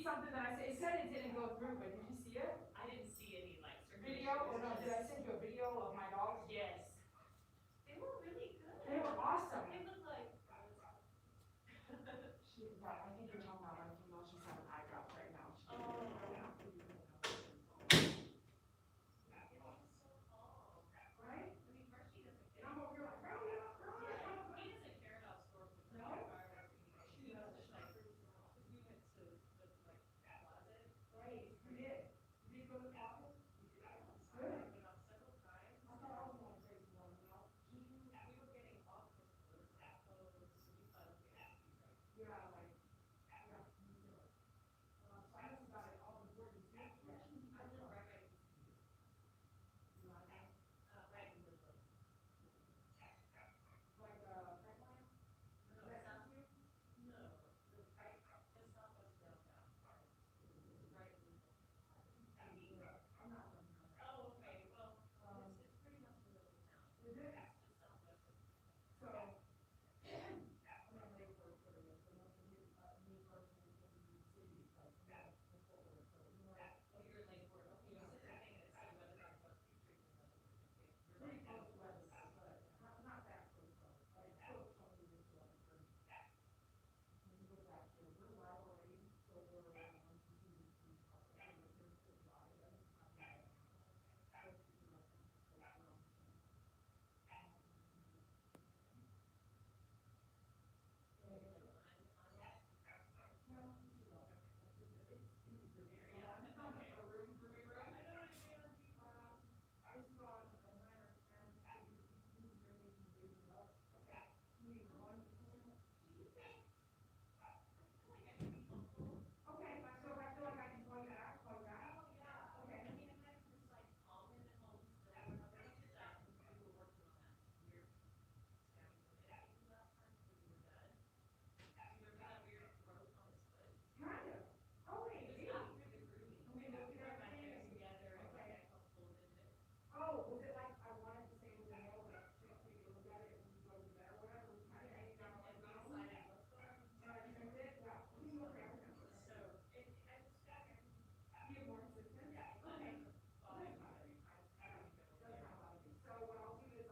something that I said? It said it didn't go through, but did you see it? I didn't see any like Video? Or no, did I send you a video of my dogs? Yes. They were really good. They were awesome. They look like. I think you're talking about my female. She's having eye drops right now. Right? I mean, Archie doesn't care. And I'm over here like, He doesn't care about sports. No. He was just like, we went to the like closet. Right. You did. You did go to the closet? Good. I went out several times. I thought I was going crazy one, you know? We were getting off of the clothes, so we thought it was gonna be right. Yeah, like, yeah, me too. So I just got it all important. I live right by You like that? right in the middle. Like, pipeline? No, Does that sound to you? no, the right, just southwest downtown. Right in the middle. I'm not looking at that. Oh, okay, well, it's pretty much the middle of town. Is it? Just southwest of. So, I'm gonna wait for it to be, so most of you, me personally, in the city, like, before we're, so, you know, like, Oh, you're in Lakeport. Okay, you said that thing and it's the weather guy plus pictures and weather. You're pretty right. close to where this is, but not that close, though, but it's still 20 minutes away from. When you go back to, we're live already, so we're, continuing to, Okay, so if I feel like I can call you back, call you back. Okay. I mean, I just like call him at home still. We were working on that. Weird stabbing last time when we were done. You remember that weird growth on his foot? Kind of. Oh, wait, It was really? after the grooming. We looked at everything together and Okay. I felt pulled into it. Oh, was it like, I wanted to say it was a no, but just take a look at it and go to bed or whatever? I didn't know. And we decided what's going on. You think it? Yeah. We can look at it. So I was back and Be more consistent? yeah, Okay. okay. Doesn't have a lot of things. So what I'll do is,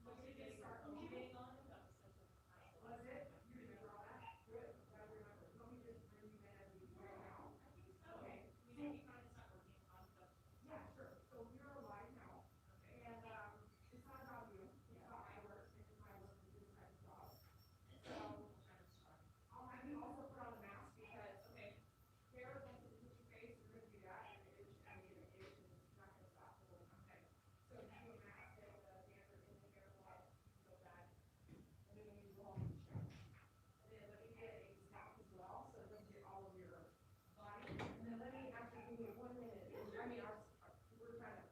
Once we get start moving on, that was such a hassle. Was it? You remember all that? Good. Glad you remember. Let me just bring you in as we go now. I think so. Okay. We need to find start working on stuff. Yeah, sure. So we're live now. Okay. And it's not about you. It's about my work. This is my work with this type of job. So I'll have you also put on a mask because Kara wants to touch your face. We're gonna do that, and it is, I mean, it is not gonna stop the whole time. So if you do a mask, it'll dancer in the hair a lot, so bad. And then when you go home, check. And then let me get a scalp as well, so it doesn't get all of your body. And then let me actually give you 1 minute. I mean, we're trying to.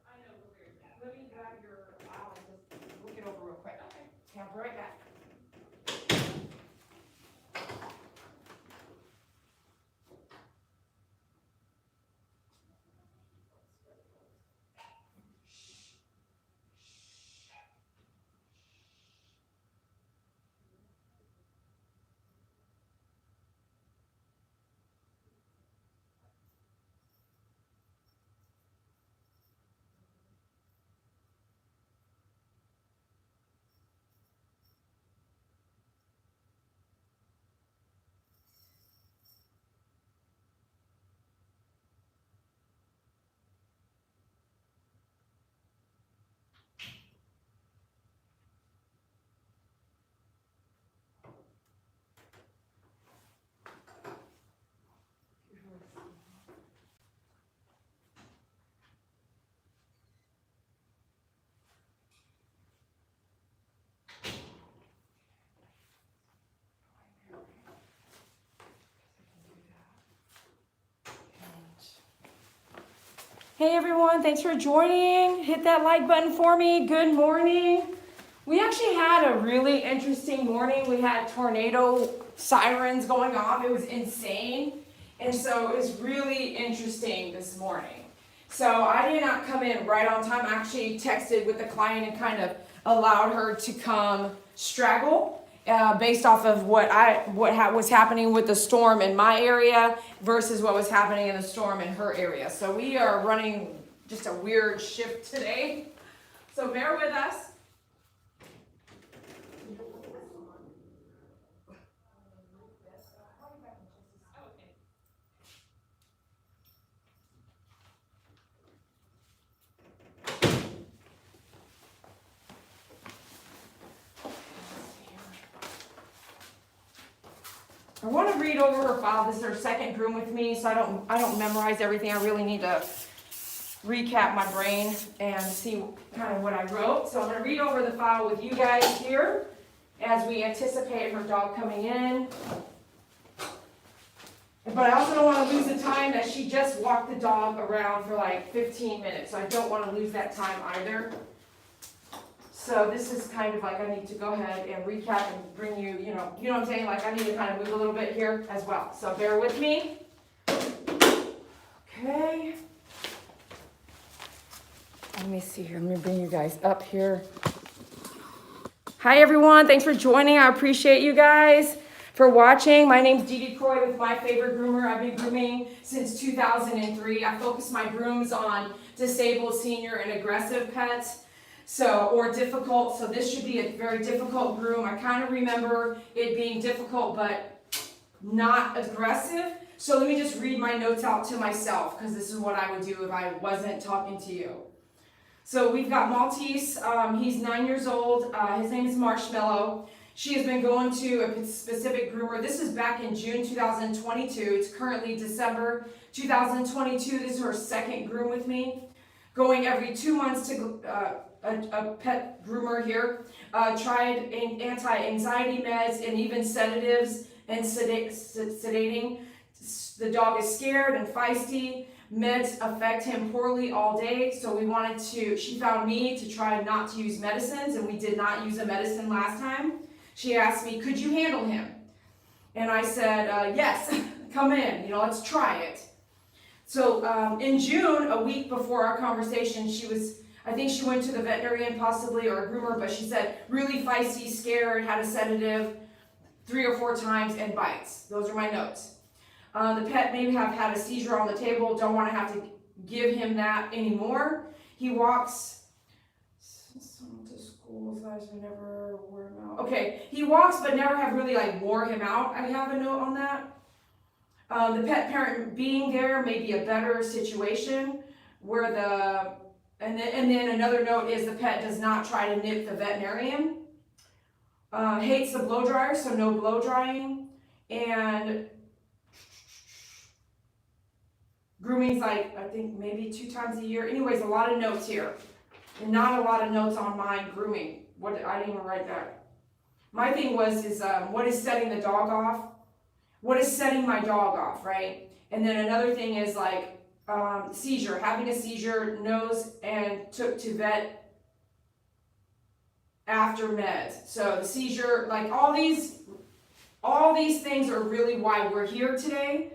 I know, we're weird. Let me grab your file and just look it over real quick. Okay. Yeah, I'll be right back. Hey everyone, thanks for joining. Hit that like button for me. Good morning. We actually had a really interesting morning. We had tornado sirens going off. It was insane. And so it was really interesting this morning. So I did not come in right on time. I actually texted with the client and kind of allowed her to come straggle. based off of what was happening with the storm in my area versus what was happening in the storm in her area. So we are running just a weird shift today. So bear with us. I want to read over her file. This is her second groom with me, so I don't memorize everything. I really need to recap my brain and see kind of what I wrote. So I'm going to read over the file with you guys here as we anticipate her dog coming in. But I also don't want to lose the time that she just walked the dog around for like 15 minutes. So I don't want to lose that time either. So this is kind of like I need to go ahead and recap and bring you, you know what I'm saying? Like I need to kind of move a little bit here as well. So bear with me. Okay. Let me see here. Let me bring you guys up here. Hi everyone. Thanks for joining. I appreciate you guys for watching. My name's Dee Croy with My Favorite Groomer. I've been grooming since 2003. I focus my grooms on disabled, senior, and aggressive pets. Or difficult, so this should be a very difficult groom. I kind of remember it being difficult, but not aggressive. So let me just read my notes out to myself, because this is what I would do if I wasn't talking to you. So we've got Maltese, he's 9 years old, his name is Marshmallow. She has been going to a specific groomer. This is back in June 2022, it's currently December 2022. This is her second groom with me. Going every 2 months to a pet groomer here. Tried anti-anxiety meds and even sedatives and sedating. The dog is scared and feisty. Meds affect him poorly all day, so she found me to try not to use medicines, and we did not use a medicine last time. She asked me, could you handle him? And I said, yes, come in, let's try it. So in June, a week before our conversation, I think she went to the veterinarian possibly, or a groomer, but she said really feisty, scared, had a sedative 3 or 4 times, and bites. Those are my notes. The pet may have had a seizure on the table, don't want to have to give him that anymore. He walks, to school, never wore him out. Okay, he walks but never have really wore him out. I have a note on that. The pet parent being there may be a better situation where and then another note is the pet does not try to nip the veterinarian. Hates the blow dryer, so no blow drying. And grooming's I think maybe 2 times a year. Anyways, a lot of notes here. And not a lot of notes on my grooming. I didn't even write that. My thing is what is setting the dog off? What is setting my dog off, right? And then another thing is seizure, having a seizure, knows and took to vet after meds. So the seizure, all these things are really why we're here today.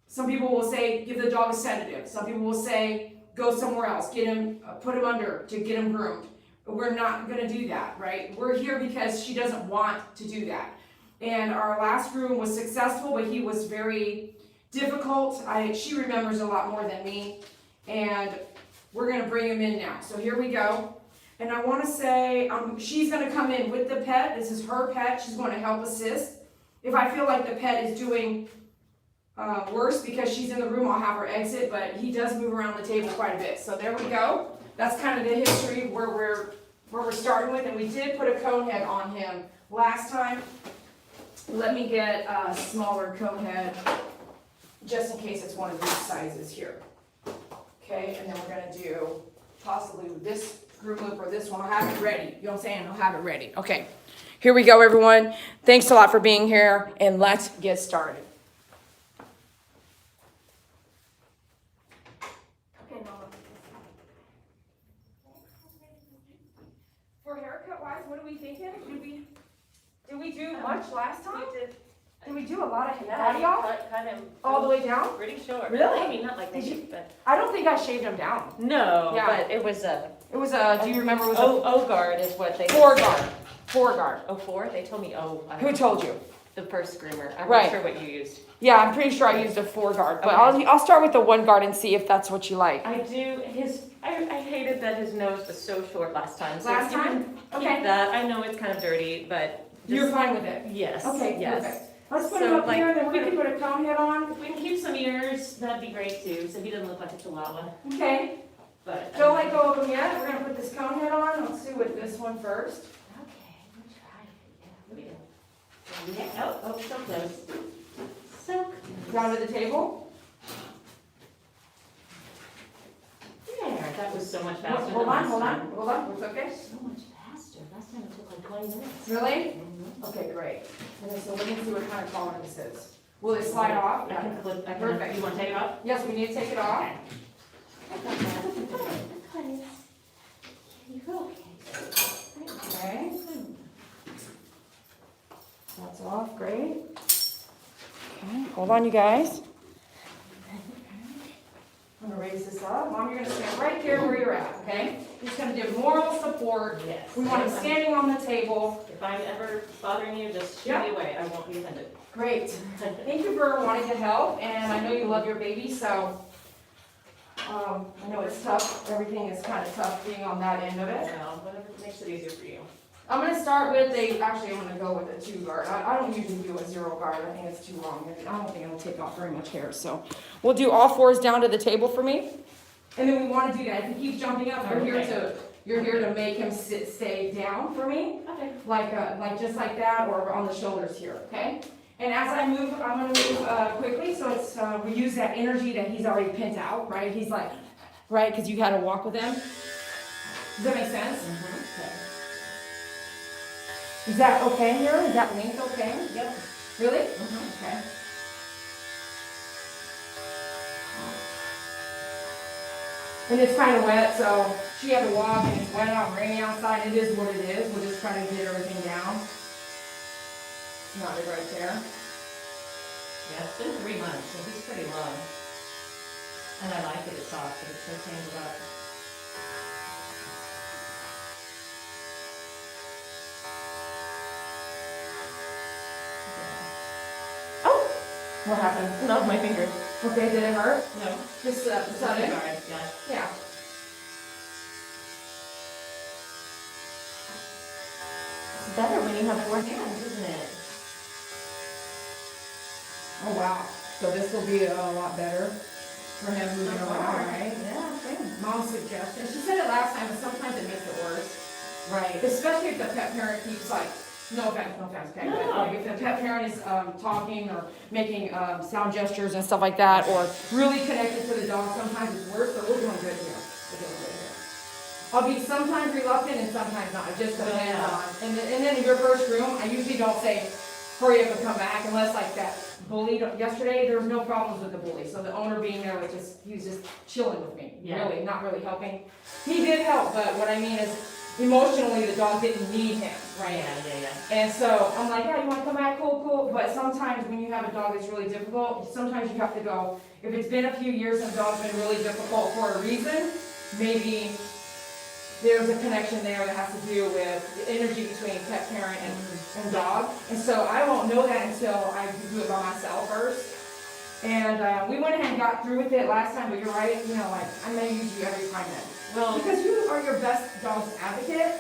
Some people will say, give the dog a sedative. Some people will say, go somewhere else, get him, put him under to get him groomed. We're not gonna do that, right? We're here because she doesn't want to do that. And our last groom was successful, but he was very difficult. She remembers a lot more than me, and we're gonna bring him in now. So here we go. And I wanna say, she's gonna come in with the pet. This is her pet, she's gonna help assist. If I feel like the pet is doing worse because she's in the room, I'll have her exit, but he does move around the table quite a bit. So there we go. That's kind of the history where we're starting with, and we did put a cone head on him last time. Let me get a smaller cone head, just in case it's one of these sizes here. Okay, and then we're gonna do possibly this groom loop or this one. I'll have it ready. You know what I'm saying? I'll have it ready. Okay, here we go, everyone. Thanks a lot for being here, and let's get started. For haircut wise, what are we thinking? Did we do much last time? We did. Did we do a lot of body off? Kind of. All the way down? Pretty short. Really? I mean, not like this, but. I don't think I shaved them down. No, Yeah. but it was a. It was a, do you remember it was a O-guard is what they. 4 guard. 4-guard. Oh, 4? They told me, Who told you? the first groomer. I'm Right. not sure what you used. Yeah, I'm pretty sure I used a 4-guard, but Okay. I'll start with the 1-guard and see if that's what you like. I do, I hated that his nose was so short last time. So Last you can time? keep Okay. that. I know it's kind of dirty, but You're fine with it? yes. Okay, yes. perfect. Let's put So, him up like, here, then we're we gonna could- put a cone head on. If we can keep some ears, that'd be great too, so he doesn't look like a chihuahua. Okay, But don't let go of him yet. We're gonna put this cone head on. Let's do with this one first. Okay, we'll try. Yeah, here we go. Yeah, oh, so close. So close. Down to the table. There, that was so much faster Hold than last on. time. It's okay? So much faster. Last time it took like 20 minutes. Really? Mhm. Okay, great. And then, so let me see what kind of collar this is. Will it slide off? I can flip, Perfect. You want to take it off? Yes, we need to take it off. Here you go. Okay. That's off, great. Okay, hold on, you guys. I'm gonna raise this up. Mom, you're gonna stand right here where you're at, okay? Just gonna give moral support. Yes. We want him standing on the table. If I'm ever bothering you, just shoot me away. I won't be offended. Great. Thank you for wanting to help, and I know you love your baby, so, I know it's tough. Everything is kind of tough being on that end of it. Well, whatever makes it easier for you. I'm gonna start with actually I'm gonna go with a 2-guard. I don't usually do a 0-guard, I think it's too long. I don't think it'll take off very much hair, so. We'll do all 4s down to the table for me. And then we wanna do that, if he keeps jumping up, you're here to make him stay down for me. Okay. Like just like that, or on the shoulders here, okay? And as I move, I'm gonna move quickly, so it's, we use that energy that he's already pent out, right? He's like, right, because you had to walk with him. Does that make sense? Okay. Is that okay here? Is that length okay? Yep. Really? Mm-hmm. Okay. And it's kind of wet, so she had to walk, and it's wet out and rainy outside. It is what it is. We're just trying to get everything down. Not it right there. Yeah, it's been 3 months, so he's pretty low. And I like it, it's soft, but it's so tangled up. Oh! What happened? No, my finger. Okay, did it hurt? No. Just sudden? Sorry, yeah. Yeah. It's better when you have 4 hands, isn't it? Oh, wow. So this will be a lot better for him moving around, right? Yeah, okay. Mom's suggestion. She said it last time, but sometimes it makes it worse. Right. Especially if the pet parent keeps like, no offense, okay? No. But like if the pet parent is talking or making sound gestures and stuff like that, or really connected to the dog, sometimes it's worse, but we're doing good here. We're doing good here. I'll be sometimes reluctant and sometimes not, it just depends on. And then in your first groom, I usually don't say, hurry up and come back, unless like that bully, yesterday, there was no problems with the bully, so the owner being there was just, he was just chilling with me, Yeah. really, not really helping. He did help, but what I mean is, emotionally, the dog didn't need him, right? Yeah. And so, I'm like, yeah, you wanna come back, cool, but sometimes when you have a dog that's really difficult, sometimes you have to go, if it's been a few years and the dog's been really difficult for a reason, maybe there's a connection there that has to do with the energy between pet parent and dog. And so I won't know that until I do it by myself first. And we went ahead and got through with it last time, but you're right, you know, like, I may use you every time then. Well, Because you are your best dog's advocate,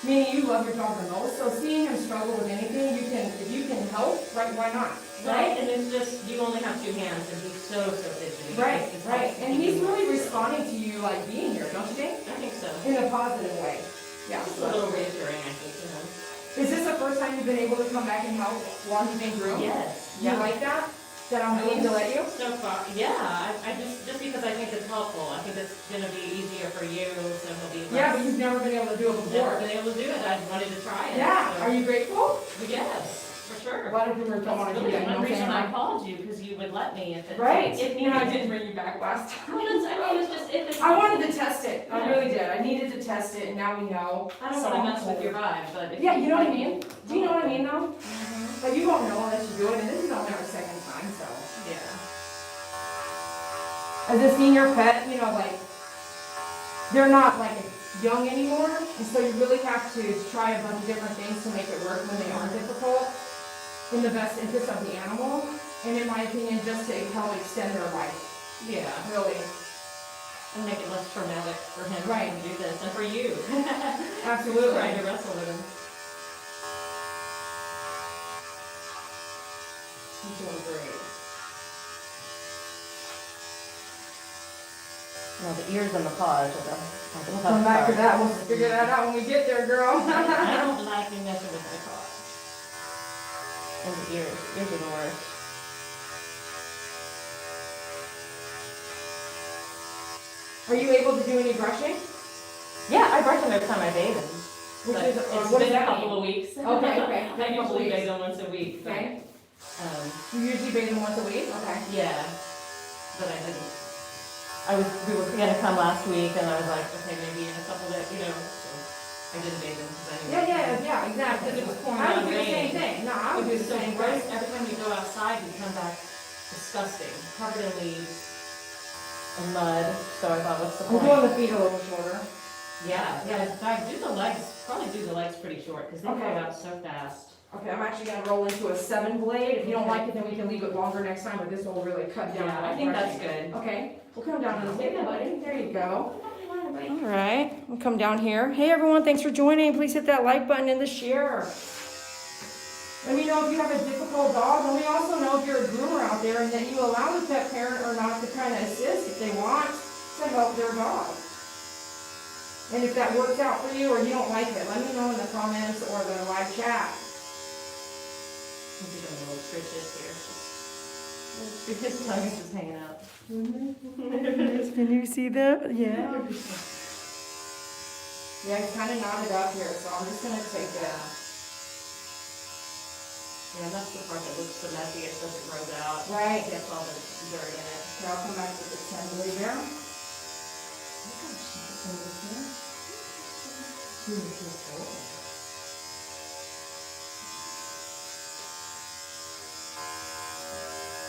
meaning you love your dog the most, so seeing him struggle with anything, if you can help, right, why not? right, and it's just, you only have 2 hands, and he's so fidgety. Right, It's right, like- and he's really responding to you, like, being here, don't you think? I think so. In a positive way. Yeah. It's a little reassuring, I think, you know. Is this the first time you've been able to come back and help while he's being groomed? Yes. You like that? That I'm willing to let you? So far, yeah, I just because I think it's helpful, I think it's gonna be easier for you, so he'll be Yeah, less. but you've never been able to do it Never before. been able to do it, I wanted to try it. Yeah, so- are you grateful? Yes, for sure. A lot of groomers don't want to do that, you know One what I'm reason I saying? called you, because you would let me if it's. Right, If you know, I needed. didn't bring you back last time. Well, it's, I mean, it's just, if it's. I wanted to test it, I Yeah. really did, I needed to test it, and now we know. I don't So wanna I'm mess with cool. your vibe, but if. Yeah, you know what I mean? Do you know what I mean though? Mhm. Like, you won't know unless you do it, and this is only our second time, so. Yeah. As a senior pet, you know, like, they're not like young anymore, and so you really have to try a bunch of different things to make it work when they are difficult, in the best interest of the animal, and in my opinion, just to help extend their life, Yeah, really. and make it less traumatic for him Right. to do this, and for you. Absolutely. Trying to wrestle with him. He's doing great. Well, the ears and the paws are the We'll come back to that, we'll figure that out when we get there, girl. I don't like you messing with my paws. And the ears. Ears are the worst. Are you able to do any brushing? Yeah, I brush them every time I bathe them. Which But is, it's what been does a that couple mean? of weeks. Okay, okay. I A couple usually weeks. bathe them once a week. But, Okay, um, you usually bathe them once a week? Okay. yeah, but I didn't. We were gonna come last week, and I was like, okay, maybe in a couple of, so I didn't bathe them because I knew. Yeah, exactly. Because it was pouring I would down do the same rain. thing, no, I would do the So same gross. thing. Every time we go outside, we come back disgusting, covered in leaves and mud. So I thought, what's the I'm point? doing the feet a little shorter. Yeah. I do the legs. Probably do the legs pretty short because they Okay. go out so fast. Okay, I'm actually gonna roll into a 7 blade. If you don't like it, then we can leave it longer next time, but this will really cut down. Yeah, on I think brushing. that's good. Okay, we'll come down to the table, buddy. There you go. All right, we'll come down here. Hey everyone, thanks for joining. Please hit that like button and the share. Let me know if you have a difficult dog. Let me also know if you're a groomer out there and that you allow the pet parent or not to kind of assist if they want to help their dog. And if that works out for you or you don't like it, let me know in the comments or the live chat. I'm doing a little stretches here. His tongue is just hanging out. Can you see that? Yeah. Yeah, it's kind of knotted up here, so I'm just gonna take it. Yeah, that's the part that looks so messy as it grows out. Right. It gets all the dirt in it. Okay, I'll come back with the 10 blade there.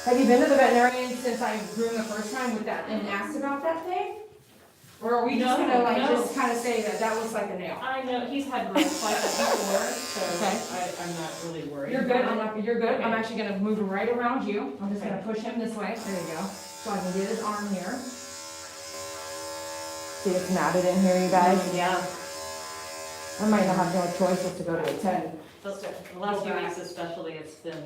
Have you been to the veterinarian since I groomed the first time with that and asked about that thing? Or are we just No, gonna like no. just kind of say that that looks like a nail? I know, he's had growth like that before, so Okay. I'm not really worried. You're good, you're good. I'm Okay. actually gonna move him right around you. I'm just Okay. gonna push him this way. There you go. So I can get his arm here. See, it's matted in here, you guys. Yeah. I might not have no choice but to go to a 10. The last few weeks especially, it's been,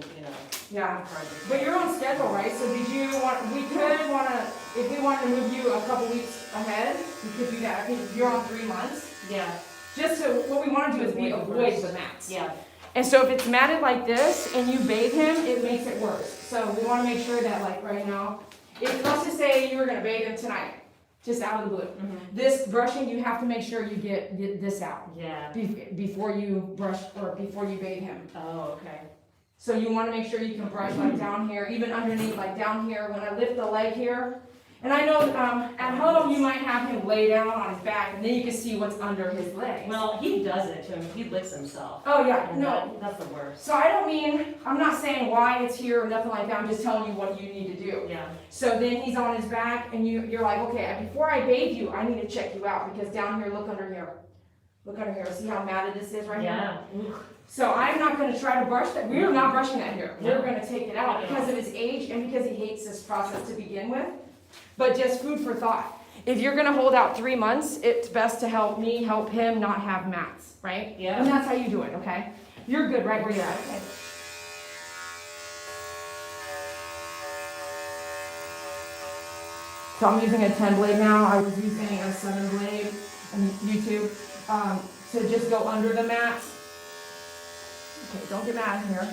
Yeah. hard to. But you're on schedule, right? So did you want, we could wanna, if we wanted to move you a couple weeks ahead, we could do that. Because you're on 3 months. Yeah, Just so, what we wanna do is we Avoid the avoid worst. the mats. yeah. And so if it's matted like this and you bathe him, it makes it worse. So we wanna make sure that like right now, if, let's just say you were gonna bathe him tonight, just out of the blue. Mhm. This brushing, you have to make sure you get this out Yeah. before you brush or before you bathe him. Oh, okay. So you wanna make sure you can brush like down here, even underneath, like down here, when I lift the leg here. And I know, at home, you might have him lay down on his back, and then you can see what's under his legs. Well, he does it to him. He licks himself. Oh, yeah, And no. that's the worst. So I don't mean, I'm not saying why it's here or nothing like that, I'm just telling you what you need to do. Yeah. So then he's on his back, and you're like, okay, before I bathe you, I need to check you out, because down here, look under here. Look under here, see how matted this is right here? Yeah. So I'm not gonna try to brush that, we're not brushing that here, we're gonna take it out because of his age and because he hates this process to begin with. But just food for thought. If you're gonna hold out 3 months, it's best to help me, help him not have mats, right? Yeah. And that's how you do it, okay? You're good right where you're at, okay? So I'm using a 10 blade now, I was using a 7 blade on YouTube, to just go under the mats. Okay, don't get mad here.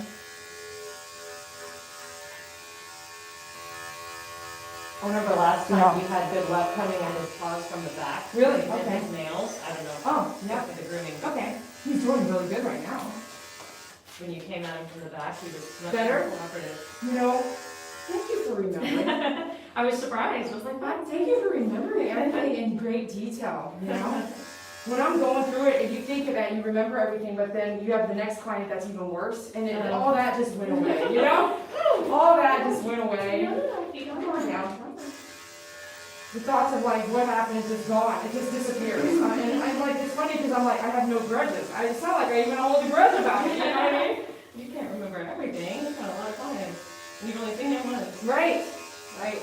I remember last time you had good luck coming at his paws from the back. Really? And Okay. his nails. I don't know. Oh, yeah. With the grooming. Okay, he's doing really good right now. When you came at him from the back, he was much Better? more cooperative. You know, thank you for remembering. I was surprised. I was like, what? Thank you for remembering everything in great detail, you know? When I'm going through it, if you think of that, you remember everything, but then you have the next client that's even worse, and all that just went away, you know? All that just went away. Come on down. the thoughts of like what happened is just gone. It just disappears. And I'm like, it's funny because I'm like, I have no grudges. It's not like I even hold a grudge about it. You know what I mean? You can't remember everything. You've got a lot of clients. And you've only seen him once. Right. Right.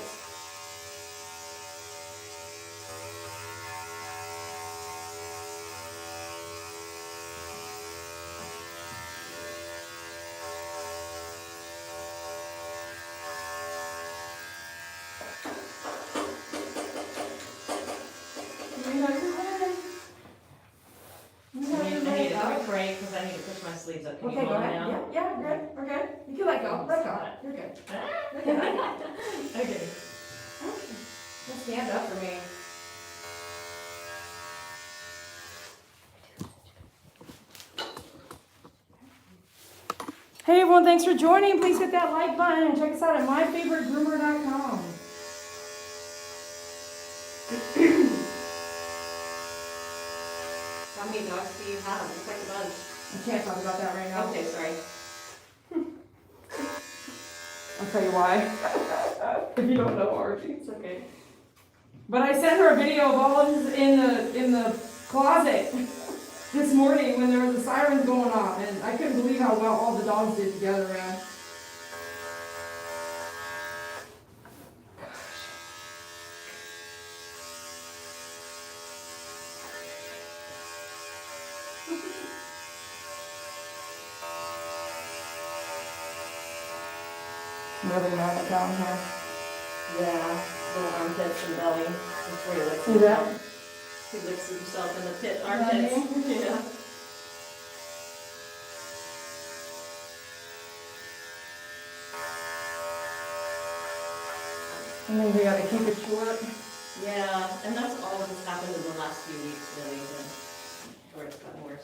I need a quick break because I need to push my sleeves up. Can you Okay, go hold ahead. them down? Yeah, we're good. We're good. You can let go. Let go. You're good. Okay. Just stand up for me. Hey everyone, thanks for joining. Please hit that like button and check us out at myfavoritegroomer.com. How many dogs do you have? It's like a bunch. I can't talk about that right now. Okay, sorry. I'll tell you why. If you don't know Archie. It's okay. But I sent her a video of all of this in the closet this morning when there was the sirens going off, and I couldn't believe how well all the dogs did together, man. Really mad down here. Yeah, little armpits and belly. That's where he licks See that? himself. He licks himself in the pit That armpits. Yeah. I think we gotta keep it short. Yeah, and that's all that has happened in the last few weeks, really, where it's gotten worse.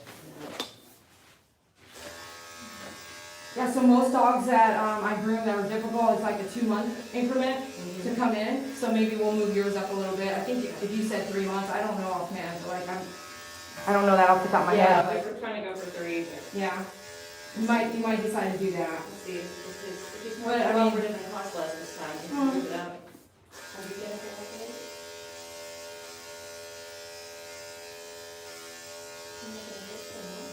Yeah, so most dogs that I groom that are difficult, it's like a 2-month increment to come in. So maybe we'll move yours up a little bit. I think if you said 3 months, I don't know offhand, but like I don't know that off the top of my Yeah, head. like we're trying to go for 3, but But yeah, you might decide to do that. we'll see. If he's more But, I mean- cooperative and cost less this time, we can move it up. Have you been okay with it? I'm not gonna get so long.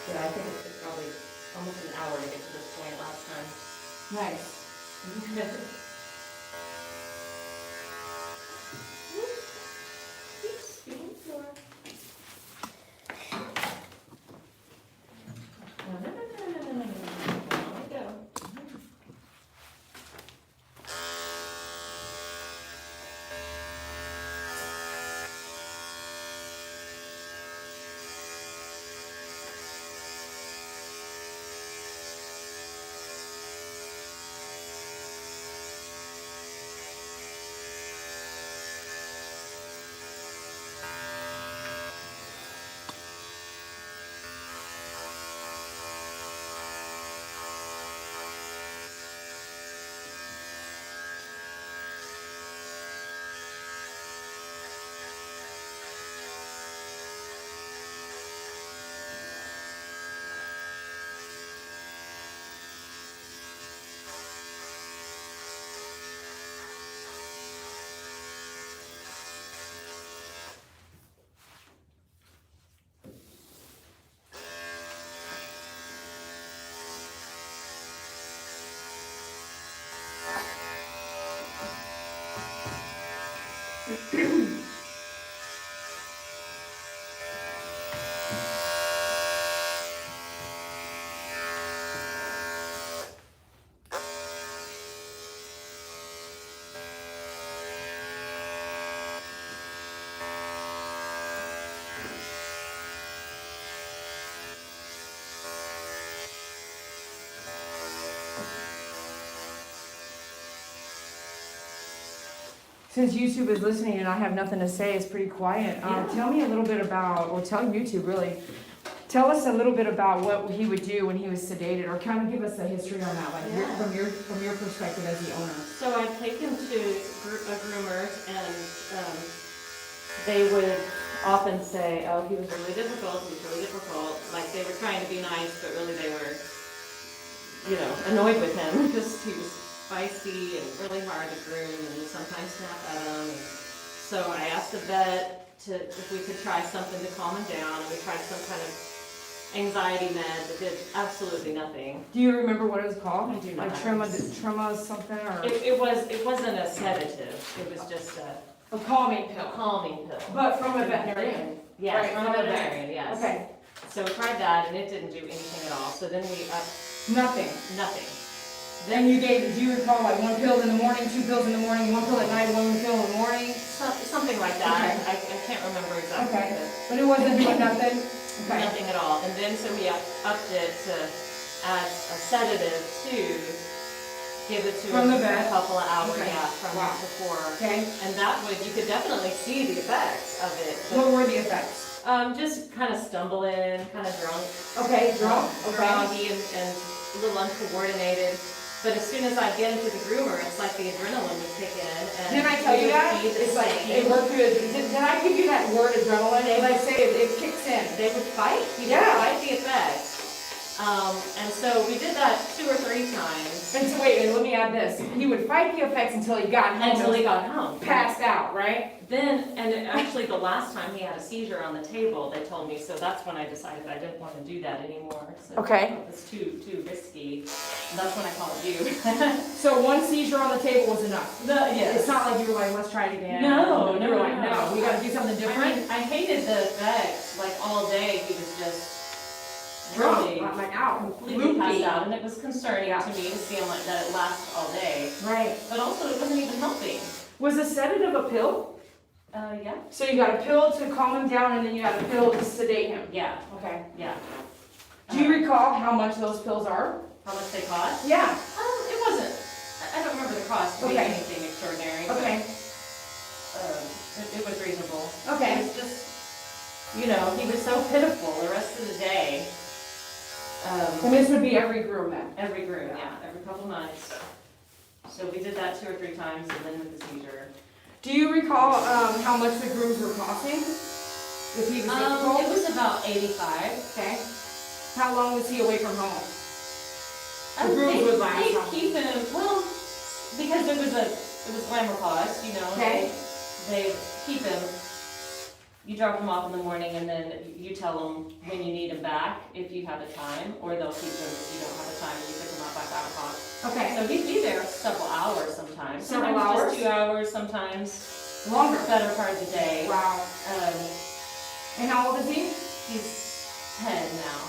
Yeah, I think it took probably almost an hour to get to this point last time. Nice. Since YouTube is listening and I have nothing to say, it's pretty quiet. Tell me a little bit about, or tell YouTube really, Tell us a little bit about what he would do when he was sedated, or kind of give us a history on that, like Yeah. from your perspective as the owner. So I'd take him to a groomer, and they would often say, oh, he was really difficult, like they were trying to be nice, but really they were, annoyed with him, because he was spicy and really hard to groom, and would sometimes snap at him. And so I asked the vet if we could try something to calm him down, and we tried some kind of anxiety med that did absolutely nothing. Do you remember what it was called? I do not. Like trauma something, or? It wasn't a sedative, it was just A calming pill. calming pill. But from a veterinarian? Yes, Right, from a veterinarian, yes. Okay, So we tried that, and it didn't do anything at all, so then we nothing. nothing. Then do you recall like 1 pill in the morning, 2 pills in the morning, 1 pill at night, 1 pill in the morning? Something like that, Okay. I can't remember exactly. Okay. But it wasn't doing nothing? But Okay. nothing at all, and then so we upped it to add a sedative to give it to From him the for vet? a couple of hours, Okay. yeah, from Wow. before. Okay, And that would, you could definitely see the effects of it. what were the effects? Just kind of stumbling, kind of drunk. Okay, drunk, okay. Groggy and a little uncoordinated. But as soon as I get into the groomer, it's like the adrenaline would kick in. And Didn't I tell you would that? be the It's like, same. it worked good. Did I give you that word adrenaline? Did I say it kicks in? They would fight. He would Yeah. fight the effects. And so we did that 2 or 3 times And so wait, let me add this. He would fight the effects until he got home. until he got home. Passed out, right? Then, and actually the last time he had a seizure on the table, they told me, so that's when I decided I didn't want to do that anymore. So Okay. it was too risky. And that's when I called you. So 1 seizure on the table was enough. Yes. It's not like you were like, let's try it again. No, You were no, like, no. no, we gotta do something I different. mean, I hated the effects, like all day he was just Drunk, really like out, completely passed loopy. out, and it was concerning to me to see him like that it lasted all day. Right. But also it wasn't even helping. Was a sedative a pill? Yeah. So you got a pill to calm him down and then you got a pill to sedate him? Yeah, Okay. yeah. Do you recall how much those pills are? How much they cost? Yeah. It wasn't, I don't remember the cost to be Okay. anything extraordinary, but Okay. it was reasonable. It Okay. was just, he was so pitiful the rest of the day. And this would be every groom then? Every groom, yeah, every couple months. So we did that 2 or 3 times, and then with the seizure. Do you recall how much the grooms were costing? If he was It difficult? was about 85. Okay. How long was he away from home? The grooms They would last they how long? keep him, well, because it was glamour cost, Okay. They keep him. You drop him off in the morning, and then you tell them when you need him back, if you have the time, or they'll keep him if you don't have the time, and you pick him up by 5 o'clock. Okay. So he'd be there several hours sometimes. Several Sometimes hours? just 2 hours, sometimes Longer. better part of the day. Wow. And how old is he? He's 10 now.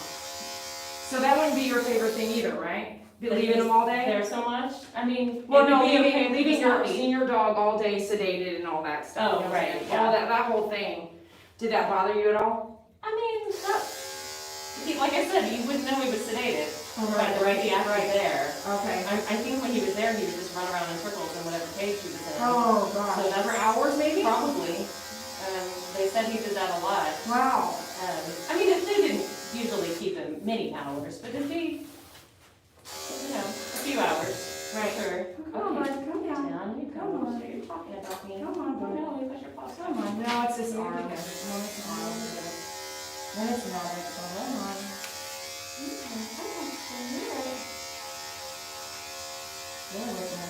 So that wouldn't be your favorite thing either, right? Be leaving him all day? There so much? I mean, Well, it no, would be okay if he leaving was your happy. senior dog all day sedated and all that stuff. Oh, you know what I'm right, saying? yeah. All that whole thing. Did that bother you at all? I mean, like I said, you wouldn't know he was sedated. Right, right, there. Okay. I think when he was there, he would just run around in circles in whatever cage he was in. Oh, God. So that's For hours maybe? Probably. They said he did that a lot. Wow. I mean, they didn't usually keep him many hours, but it'd be, a few hours. Right. Sure. Come on, bud, come down. Down you Come go. on. So you're talking about me. Come on, bud. No, you put your paws Come on. No, it's this arm. No, it's an arm. No, it's not. It's a whole arm. Yeah, with me.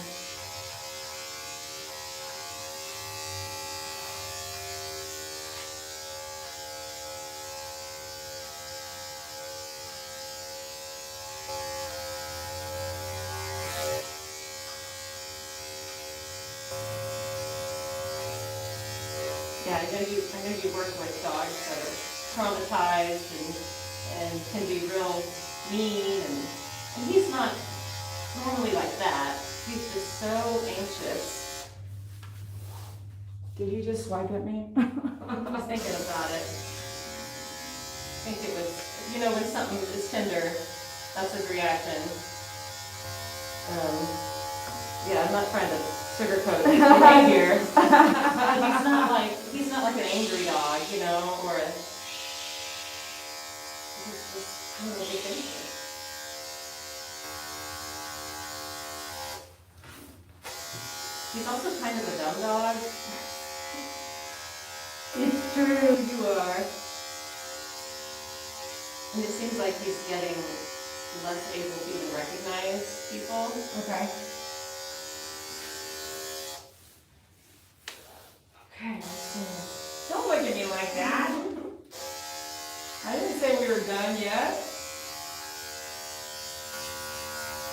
Yeah, I know you work with dogs that are traumatized and can be real mean, and he's not normally like that. He's just so anxious. Did you just swipe at me? I was thinking about it. I think it was, when something is tender, that's his reaction. Yeah, I'm not trying to sugarcoat his behavior. He's not like an angry dog, or He's also kind of a dumb dog. It's true. You are. And it seems like he's getting less able to even recognize people. Okay. Okay, let's see. Don't look at me like that. I didn't say we were done yet.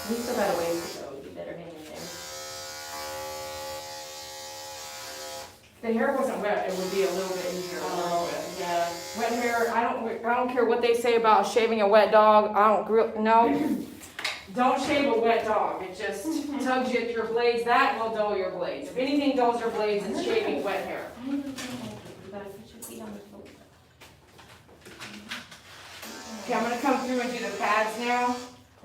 We still got a ways to go. You better hang in there. If the hair wasn't wet, it would be a little bit easier to work with. Yeah. Wet hair, I don't care what they say about shaving a wet dog. No. Don't shave a wet dog. It just tugs you at your blades. That will dull your blades. If anything dulls your blades, it's shaving wet hair. You gotta put your feet on the floor. Okay, I'm gonna come through and do the pads now.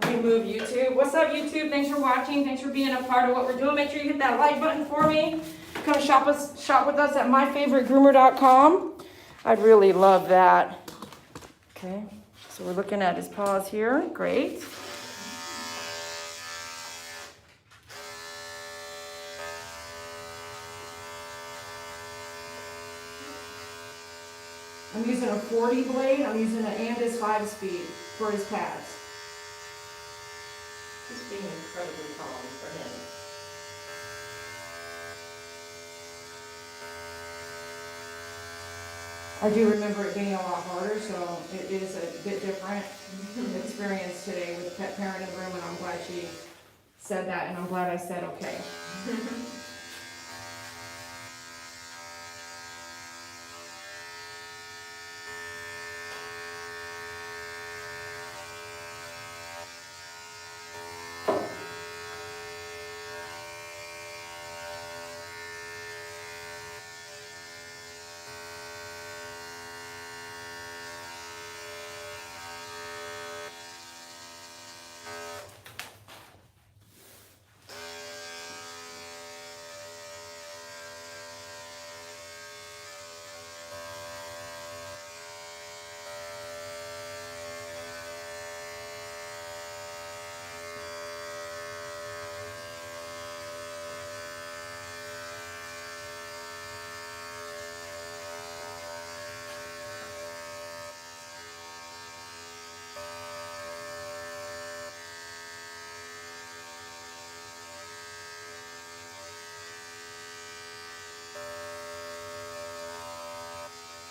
Remove YouTube. What's up, YouTube? Thanks for watching. Thanks for being a part of what we're doing. Make sure you hit that like button for me. Come shop with us at myfavoritegroomer.com. I'd really love that. Okay, so we're looking at his paws here. Great. I'm using a 40 blade. I'm using an Andis 5-speed for his pads. He's being incredibly calm for him. I do remember it being a lot harder, so it is a bit different experience today with pet parent in the room, and I'm glad she said that, and I'm glad I said okay.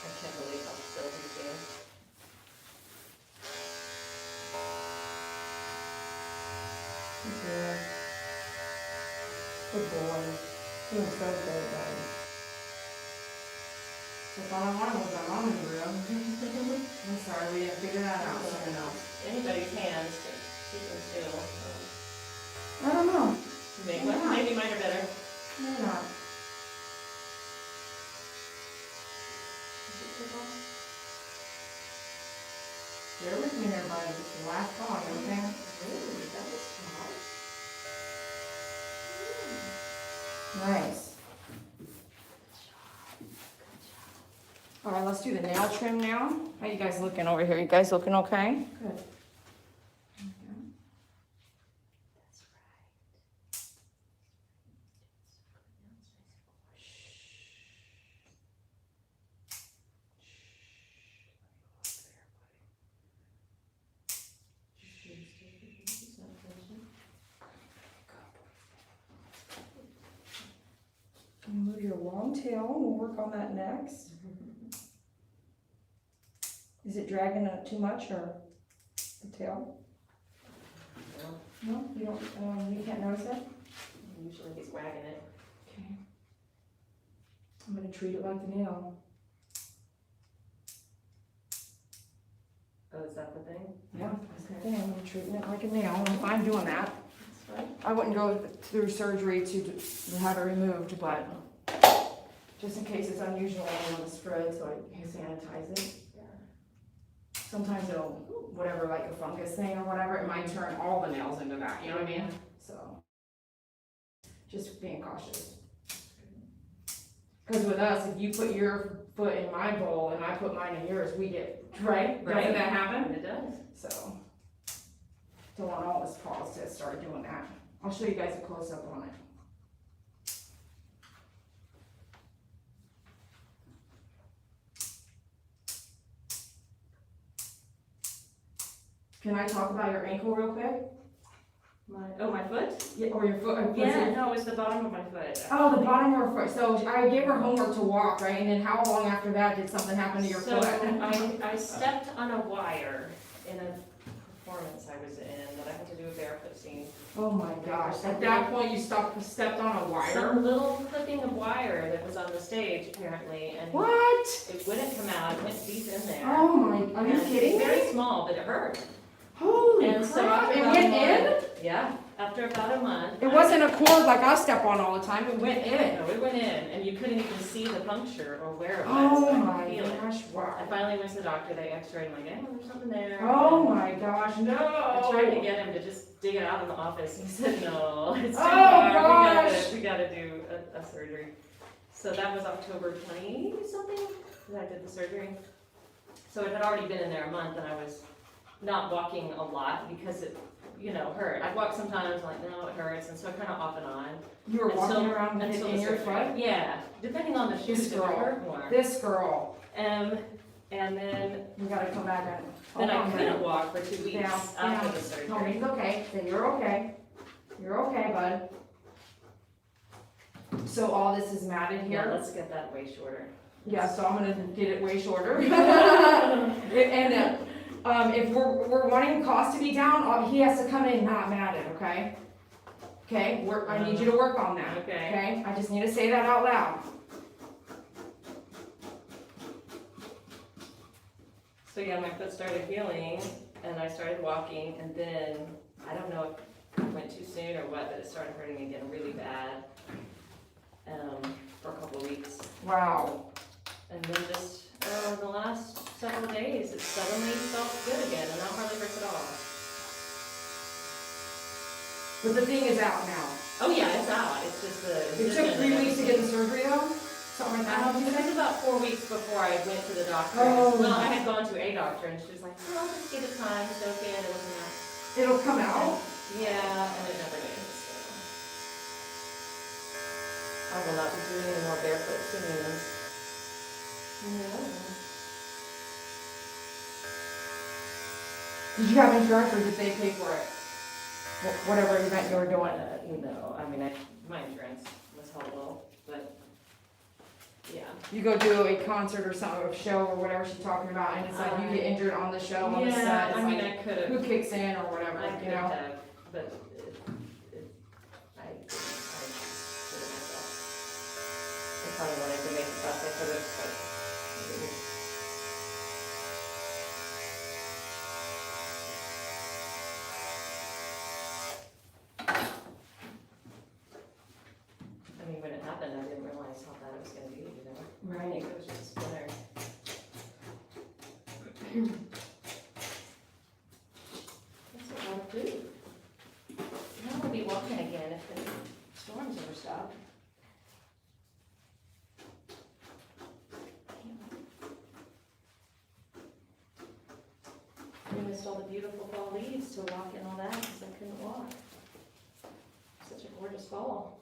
I can't believe how still he's being. Yeah. Good boy. Doing so good, buddy. If I don't want to move my mom in the room. I'm sorry, we didn't figure that out soon enough. Anybody's hands to keep them still. I don't know. Maybe mine are better. Maybe not. Bear with me there, buddy. It's the last song, okay? Ooh, that was smart. Nice. All right, let's do the nail trim now. How you guys looking over here? You guys looking okay? Good. Move your long tail. We'll work on that next. Is it dragging it too much, or the tail? No, you don't. You can't notice it. Usually he's wagging it. Okay. I'm gonna treat it like the nail. Oh, is that the thing? Yeah, that's the thing. I'm treating it like a nail. I'm fine doing that. That's right. I wouldn't go through surgery to have it removed, but just in case it's unusual, I want to spread, so I can sanitize it. Sometimes it'll, whatever, like a fungus thing or whatever, it might turn all the nails into that, you know what I mean? So, just being cautious. Because with us, if you put your foot in my bowl and I put mine in yours, we get, right? Right. Doesn't that happen? It does. So, don't want all this paws to start doing that. I'll show you guys a close-up on it. Can I talk about your ankle real quick? My foot? Yeah, or your foot? Or Yeah, your- no, it's the bottom of my foot. Oh, the bottom of her foot. So I gave her homework to walk, right? And then how long after that did something happen to your So foot? I stepped on a wire in a performance I was in that I had to do a barefoot scene. Oh my gosh. At that point, you stepped on a wire? Some little clipping of wire that was on the stage apparently, and What? it wouldn't come out, it went deep in there. Oh my, are you And kidding it's very me? small, but it hurt. Holy And so crap, after it about went a in? month- Yeah, after about a month. It wasn't a cord like I step on all the time, it went in. No, it went in, and you couldn't even see the puncture or where it was. Oh I could my feel it. gosh, I wow. finally went to the doctor, they x-rayed, I'm like, there's something there. Oh my gosh, I tried to no. get him to just dig it out of the office, he said, no, it's too Oh, hard, gosh. we gotta do a surgery. So that was October 20-something, that I did the surgery. So it had already been in there a month, and I was not walking a lot because it, hurt. I'd walk sometimes, like, no, it hurts, and so kind of off and on. You were walking Until- around with it until in the your surgery. foot? Yeah, depending on the shoes, This it would girl. hurt more. This girl. And then You gotta come back and. Then I hold on, couldn't babe. walk for 2 weeks Down, after down. the surgery. Tony's okay, then you're okay. You're okay, bud. So all this is matted Yeah, here? let's get that way shorter. Yeah, so I'm gonna get it way shorter. And if we're wanting cost to be down, he has to come in not matted, okay? Okay, I need you to work on that, Okay. okay? I just need to say that out loud. So yeah, my foot started healing, and I started walking, and then, I don't know if it went too soon or what, but it started hurting again really bad, for a couple of weeks. Wow. And then just, the last several days, it suddenly felt good again, and now it hardly hurts at all. But the thing is out now. Oh yeah, it's out, it's just the. It took 3 weeks to get the surgery though? Something like that? It was about 4 weeks before I went to the doctor. Oh. Well, I had gone to a doctor, and she was like, oh, just give it time, it's okay, and it wasn't that. It'll come out? Yeah, and it never did, so. I will not be doing any more barefoot swimmings. No. Did you have insurance or did they pay for it? Whatever event you were doing? No, I mean, my insurance was helpful, but, yeah. You go do a concert or something, or a show or whatever she's talking about, and it's like you get injured on the show, on the set. Yeah, It's I mean, like, I could have, who kicks in or whatever, I you could know? have, but I did it myself. I probably wanted to make the best I could have, but I didn't. I mean, when it happened, I didn't realize how bad it was gonna be, I Right. think it was just a splinter. That's a lot of food. Now we'll be walking again if the storms ever stop. I missed all the beautiful fall leaves to walk and all that because I couldn't walk. Such a gorgeous fall.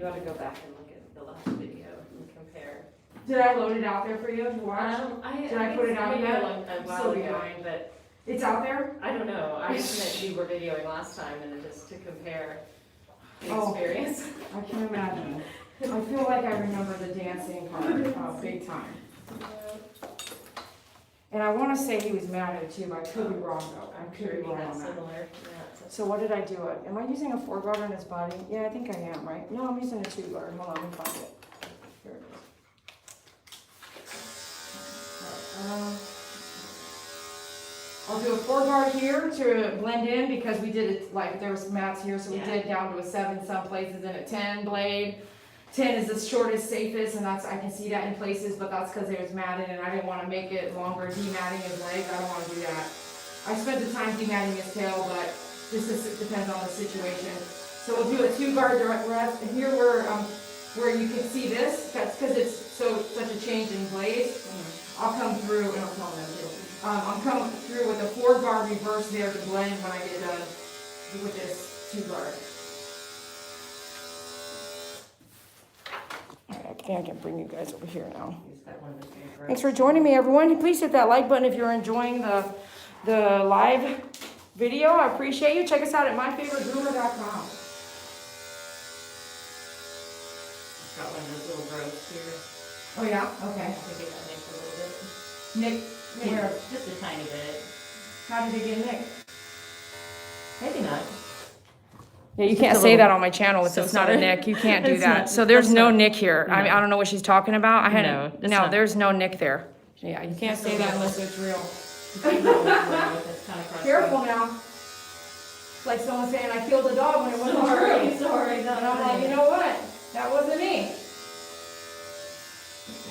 gotta go back and look at the last video and compare. Did I load it out there for you to watch? Did I put it out yet? A while Still ago, behind. but It's out there? I don't know. I just meant you were videoing last time and just to compare the Oh. experience. I can imagine. I feel like I remember the dancing part, big time. And I wanna say he was mad at it too, but I could be wrong though. I could be We wrong had on that. similar. So what did I do? Am I using a 4-guard on his body? Yeah, I think I am, right? No, I'm using a 2-guard. Hold on, let me find it. Here it is. I'll do a 4-guard here to blend in because we did it, like, there was mats here, so we Yeah. did down to a 7 some places and a 10 blade. 10 is the shortest, safest, and I can see that in places, but that's because it was matted and I didn't want to make it longer, dematting his legs. I don't want to do that. I spent the time dematting his tail, but it depends on the situation. So we'll do a 2-guard direct rest, and here where you can see this, that's because it's such a change in blades. I'll come through, and I'll tell them too. I'm coming through with a 4-guard reverse there to blend when I get done with this 2-guard. Alright, I think I can bring you guys over here now. Thanks for joining me, everyone. Please hit that like button if you're enjoying the live video. I appreciate you. Check us out at myfavoritegroomer.com. Got one of those little growths here. Oh yeah? Okay. I think it got nicked a little bit. Nick, where? Just a tiny bit. How did it get nicked? Maybe not. Yeah, you Just can't a say little- that on my channel if So it's not a sorry. nick. You can't do It's that. not- So there's that's no not- nick here. I mean, no. I don't know what she's talking about. No, it's not. There's no nick there. Yeah, you can't just say a that little- unless it's real. It's kind of crusty. Careful now. It's like someone saying I killed a dog when it wasn't true. Sorry. And I'm like, you know what? That wasn't me.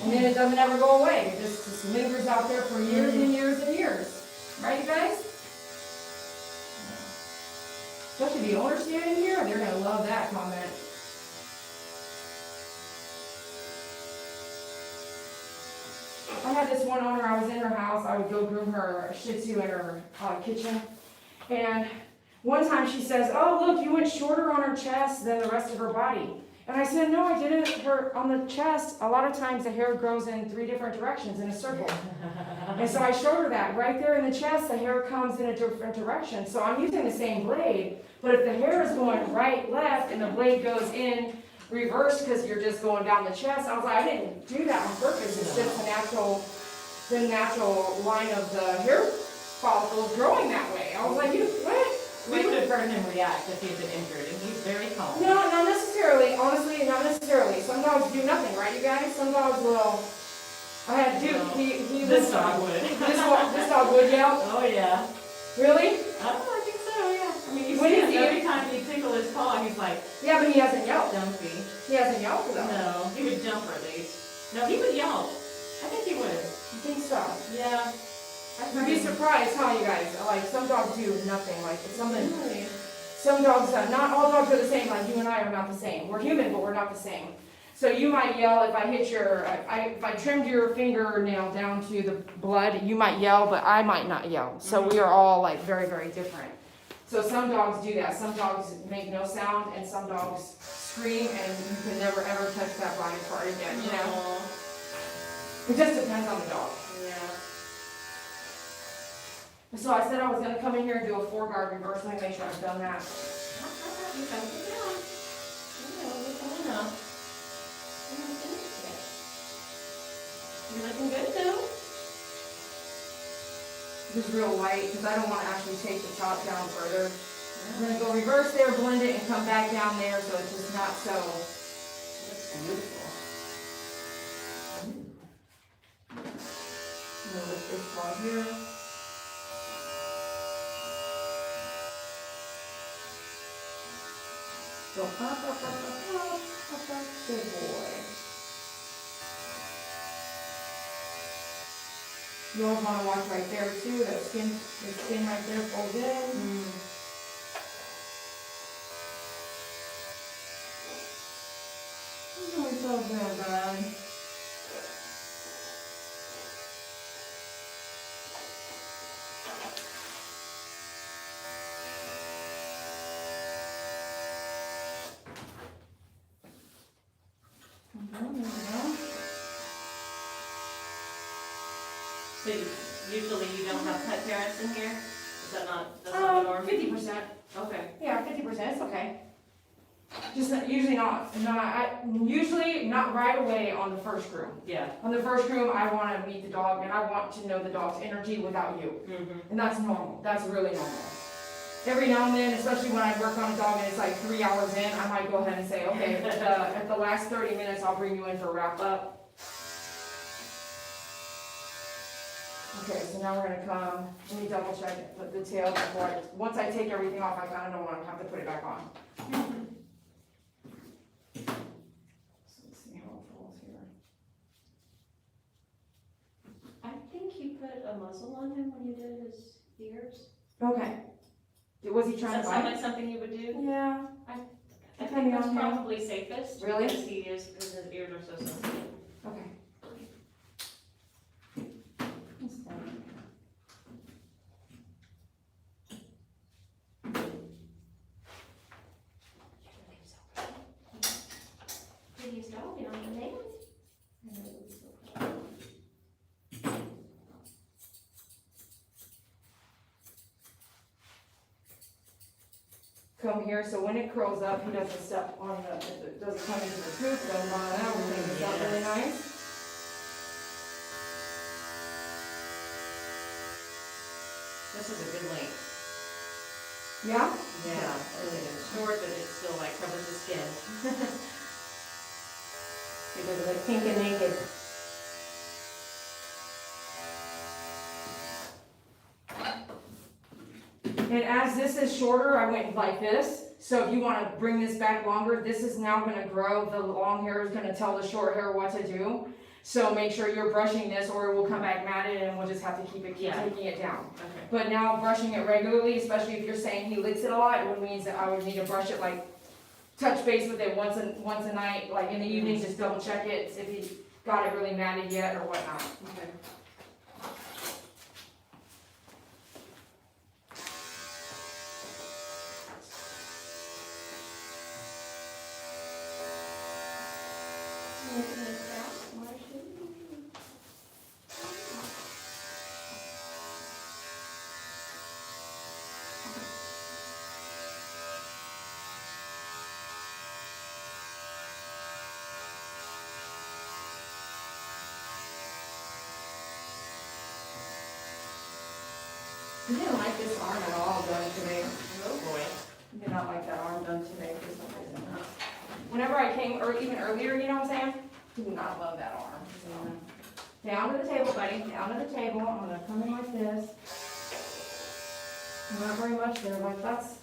And then it doesn't ever go away. It just lingers out there for years and years and years. Right, you guys? Especially the owners standing here, they're gonna love that comment. I had this one owner, I was in her house, I would go groom her Shih Tzu in her kitchen. And one time she says, oh, look, you went shorter on her chest than the rest of her body. And I said, no, I didn't. On the chest, a lot of times the hair grows in 3 different directions in a circle. And so I showed her that. Right there in the chest, the hair comes in a different direction. So I'm using the same blade, but if the hair is going right, left, and the blade goes in reverse because you're just going down the chest, I was like, I didn't do that on purpose. It's just the natural line of the hair follicles growing that way. I was like, what? We would have heard him react if he had been injured, and he's very calm. No, not necessarily. Honestly, not necessarily. Some dogs do nothing, right, you guys? Some dogs will. I had Duke. No. He This was. dog would. This dog would yell. Oh, yeah. Really? Oh, I think so, yeah. I mean, you When see is him he- every time you tickle his paw, he's like, Yeah, but he hasn't yelled. dumpy. He hasn't yelled though. No, he would jump at least. No, he would yell. I think he would. You think so? Yeah. You'd be surprised, huh, you guys? Like some dogs do nothing. Like it's something. Really? Some dogs, not all dogs are the same. Like you and I are not the same. We're human, but we're not the same. So you might yell if I hit if I trimmed your fingernail down to the blood, you might yell, but I might not yell. So we are all like very, very different. So some dogs do that. Some dogs make no sound, and some dogs scream, and you can never ever touch that body part again. You know, Aw. it just depends on the dog. Yeah. So I said I was gonna come in here and do a 4-guard reverse. Let me make sure I've done that. You're looking good too. Just real light, because I don't want to actually take the top down further. I'm gonna go reverse there, blend it, and come back down there, so it's just not so. That's beautiful. I'm gonna lift this ball here. Go up, up, up, up, up, up, good boy. You always want to watch right there too, the skin right there folds in. Oh, it's so good, bud. So usually you don't have pet parents in here? Is that not, that's not the norm? 50%. Okay. Yeah, 50%, it's okay. Just usually usually not right away on the first groom. Yeah. On the first groom, I want to meet the dog and I want to know the dog's energy without you. Mm-hmm. And that's normal, that's really normal. Every now and then, especially when I work on a dog and it's like 3 hours in, I might go ahead and say, okay, at the last 30 minutes, I'll bring you in for a wrap up. Okay, so now we're gonna come, let me double check it, put the tail before once I take everything off, I kinda don't wanna have to put it back on. So let's see how it falls here. I think you put a muzzle on him when you did his ears. Okay. Was he Does trying that to sound bite? like something you would do? Yeah. I Depending think that's on him. probably safest. Really? Because his ears are so sensitive. Okay. Prettiest dog in all the name. Come here, so when it curls up, he doesn't step on the, it doesn't come into the tooth, doesn't bother that, we'll clean this up really nice. This is a good length. Yeah? Yeah, really good. Short, but it still like covers the skin. He does it like pink and naked. And as this is shorter, I went like this. So if you want to bring this back longer, this is now going to grow. The long hair is going to tell the short hair what to do. So make sure you're brushing this or it will come back matted and we'll just have to keep taking it down. Okay. But now brushing it regularly, especially if you're saying he licks it a lot, it means that I would need to brush it like touch base with it once a night, like in the evening, just double check it if he got it really matted yet or whatnot. Okay. He didn't like this arm at all done today. Oh boy. He did not like that arm done today for some reason. Whenever I came, or even earlier, you know what I'm saying? He did not love that arm. So, down to the table, buddy, down to the table. I'm gonna come in like this. Not very much there, but that's,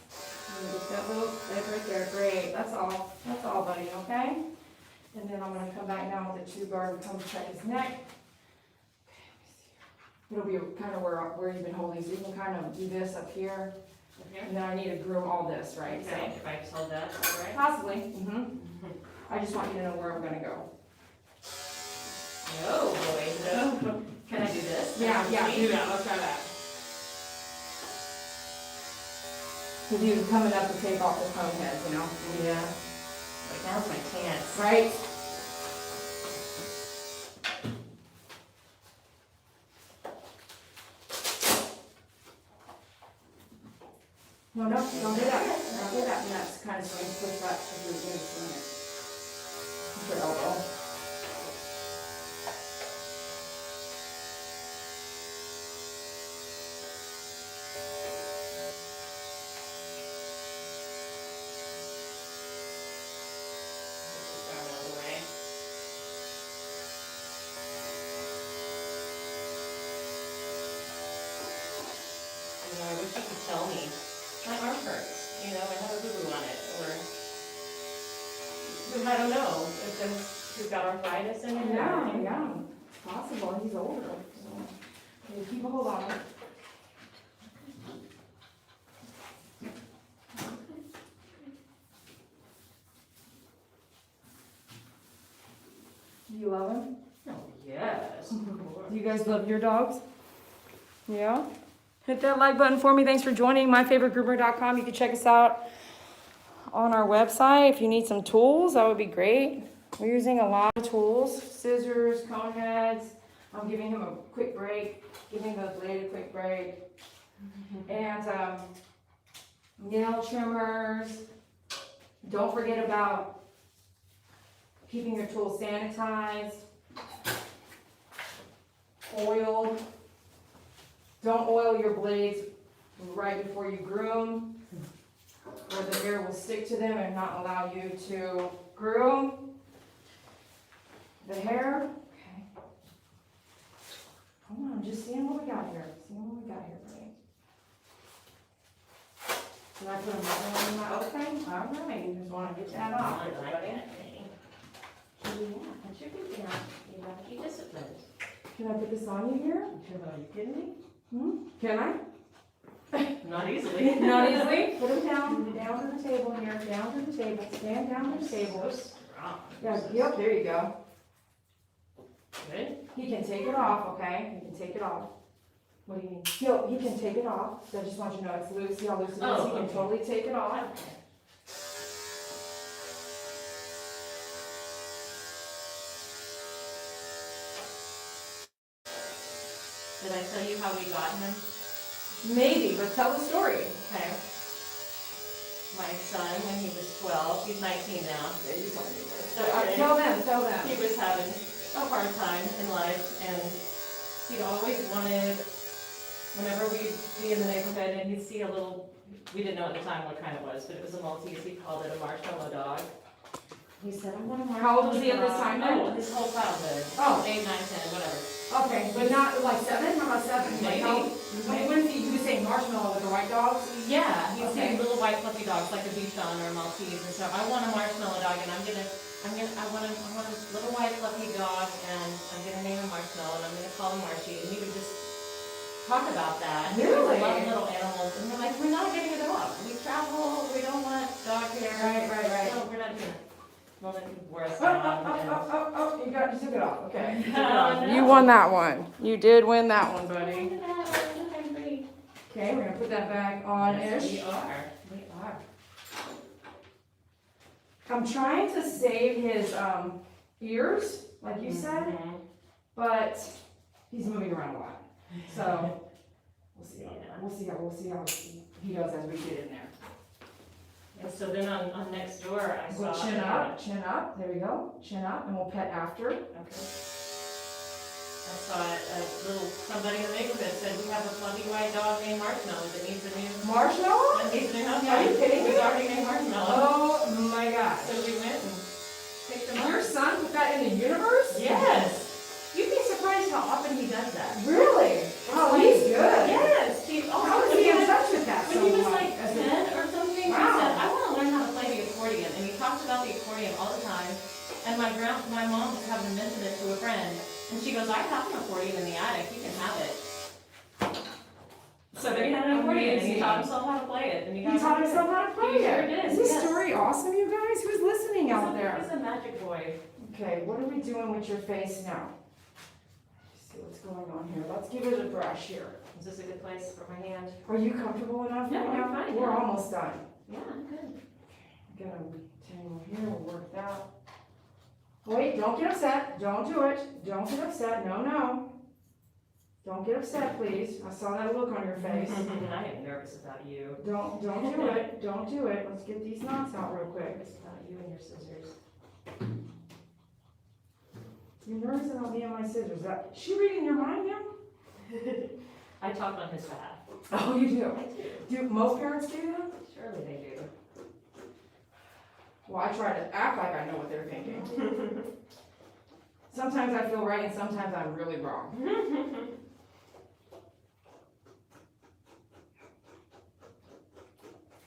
just that little bit right there, great, that's all, buddy, okay? And then I'm gonna come back now with the 2 guard and come check his neck. It'll be kind of where you've been holding, so you can kind of do this up here. Here? And then I need to groom all this, right? Okay, if I just hold that, all right? Possibly, I just want you to know where I'm gonna go. Oh boy, no. Can I do this? Yeah, do that, let's try that. Cause he was coming up to take off the cone heads, you know? Yeah. Like now's my chance. Right? No, don't do that. Don't do that. And that's kind of swing, push that to your knee, swing it. Push your elbow. Arm out of the way. You know, I wish you could tell me. My arm hurts, you know, I have a boo-boo on it, or, I don't know, if then you've got arthritis in it. Yeah, it's possible, he's older, so, okay, keep a hold on it. Do you love him? Oh, yes. Do you guys love your dogs? Yeah? Hit that like button for me. Thanks for joining myfavoritegroomer.com. You can check us out on our website. If you need some tools, that would be great. We're using a lot of tools, scissors, cone heads. I'm giving him a quick break, giving the blade a quick break. And nail trimmers. Don't forget about keeping your tools sanitized. Oil. Don't oil your blades right before you groom, or the hair will stick to them and not allow you to groom the hair. Okay. Hold on, I'm just seeing what we got here. Seeing what we got here, buddy. Can I put a muzzle in my, okay, all right, you just wanna get that off, everybody. Yeah, that should be, you have to be disciplined. Can I put this on you here? Are you kidding me? Can I? Not easily. Not easily. Put them down to the table here, down to the table, stand down to the table. Strong. Yeah, yep, there you go. Good. He can take it off, okay? He can take it off. What do you mean? He can take it off. So I just want you to know it's loose. See how loose it is? Oh, He can okay. totally take it off. Did I tell you how we got him? Maybe, but tell the story. Okay. My son, when he was 12, he's 19 now. Yeah, you told me this. Okay. Tell them. He was having a hard time in life, and he'd always wanted, whenever we'd be in the neighborhood and he'd see a little, we didn't know at the time what kind it was, but it was a Maltese, he called it a marshmallow dog. He said, I want a marshmallow dog. How old was he at this time then? Oh, his whole childhood. Oh. 8, 9, 10, whatever. Okay, but not like 7? How about 7? Like Maybe. how, when is he, you were saying marshmallow with the white dogs? Yeah, he's Okay. seen little white fluffy dogs like a Bichon or a Maltese, and so I want a marshmallow dog, and I want a little white fluffy dog, and I'm gonna name him Marshmallow, and I'm gonna call him Marshy, and he would just talk about that. Really? He loves little animals, and we're like, we're not getting a dog. We travel, we don't want dog hair. Right. No, we're not gonna. Well, then we're a Oh, you took it off, okay. You took it Oh, off. no. You won that one. You did win that one, buddy. Okay, Okay, we're gonna put that back on-ish. we are. We are. I'm trying to save his, ears, like you said, Mhm. but he's moving around a lot. So, we'll see Yeah. we'll see how he does as we get in there. And so then on next door, I Go saw. chin up, there we go, chin up, and we'll pet after. Okay. I saw a little, somebody in the neighborhood said, we have a fluffy white dog named Marshmallow that needs a new, Marshmallow? that needs a new house. Are you kidding me? He's already named Marshmallow. Oh my gosh. So we went and picked him Your up. son put that in the universe? Yes. You'd be surprised how often he does that. Really? Oh, he's good. Yes. He, How is he in touch with that When so he was much? like 10 or something, he Wow. said, I want to learn how to play the accordion. And he talked about the accordion all the time. And my mom was having to mention it to a friend. And she goes, I have an accordion in the attic. You can have it. So then he had an accordion and he taught himself how to play it. And He taught himself how to play He sure it. did, Is this yes. story awesome, you guys? Who's listening out there? He's a magic boy. Okay, what are we doing with your face now? Let's see what's going on here. Let's give it a brush here. Is this a good place for my hand? Are you comfortable enough No, right I'm now? fine, We're yeah. almost done. Yeah, I'm good. Got a tangle here, we'll work that. Wait, don't get upset. Don't do it. Don't get upset. No. Don't get upset, please. I saw that look on your face. I am nervous about you. Don't do it. Don't do it. Let's get these knots out real quick. Nervous about you and your scissors. You're nervous about me and my scissors. Is she reading your mind now? I talk on his behalf. Oh, you do? I do. Do most parents do that? Surely they do. Well, I try to act like I know what they're thinking. Sometimes I feel right and sometimes I'm really wrong.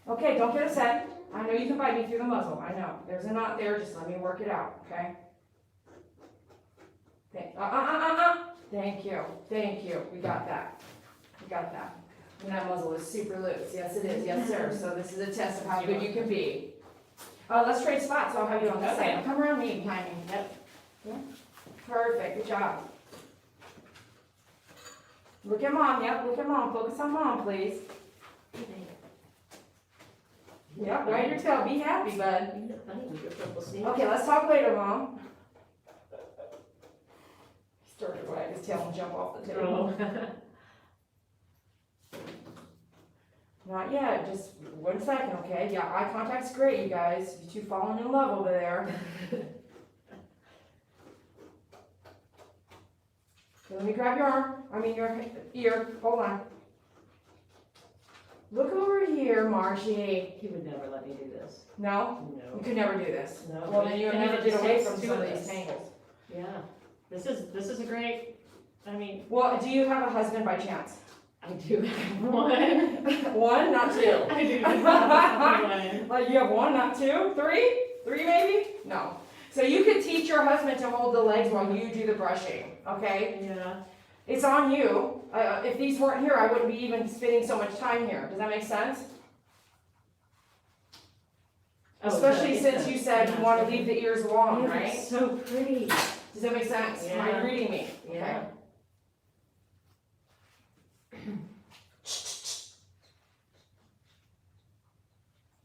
Okay, don't get upset. I know you can bite me through the muzzle. I know. There's a knot there. Just let me work it out, okay? Thank you. Thank you. We got that. We got that. And that muzzle is super loose. Yes, it is. Yes, sir. So this is a test of how good you can be. Let's trade spots. I'll have you on this Okay. side. Come around me behind me. Yep. Yeah. Perfect. Good job. Look at mom. Yep. Look at mom. Focus on mom, please. Yeah, wag your tail. Be happy, bud. You're funny with your purple sneakers. Okay, let's talk later, Mom. He started to wag his tail and jump off the table. Oh. Not yet, just 1 second, okay? Yeah, eye contact's great, you guys. You two falling in love over there. Okay, let me grab your arm. Your ear. Hold on. Look over here, Marshy. He would never let me do this. No? No. You could never do this. No. Well, then you would And never it get just away takes from two some of of these us. tangles. Yeah. This is a great, Well, do you have a husband by chance? I do have one. One, not two. I do have one. Like you have one, not two? Three? Three maybe? No. So you could teach your husband to hold the legs while you do the brushing, okay? Yeah. It's on you. If these weren't here, I wouldn't be even spending so much time here. Does that make sense? Oh, Especially good. since you said you want to leave the ears long, Yeah, right? it's so pretty. Does that make sense? Am I Yeah. reading me? Yeah.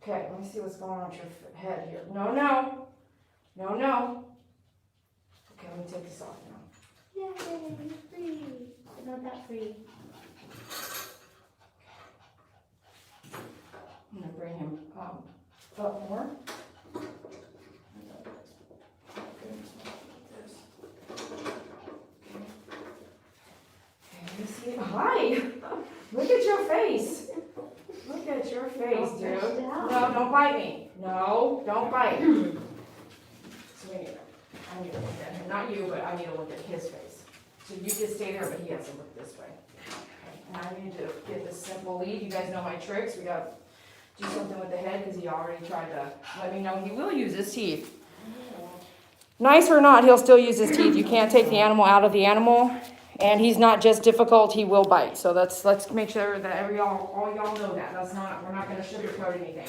Okay, let me see what's going on with your head here. No, no. No, no. Okay, let me take this off now. Yay, you're free. You're not that free. I'm gonna bring him up more. Okay, let me see. Hi. Look at your face. Look at your face, dude. No, don't bite me. No, don't bite. So I need to look at him. Not you, but I need to look at his face. So you can stay there, but he has to look this way. Okay, and I need to get this simple lead. You guys know my tricks. We got to do something with the head because he already tried to let me know he will use his teeth. Nice or not, he'll still use his teeth. You can't take the animal out of the animal. And he's not just difficult, he will bite. So let's make sure that all y'all know that. We're not gonna sugarcoat anything.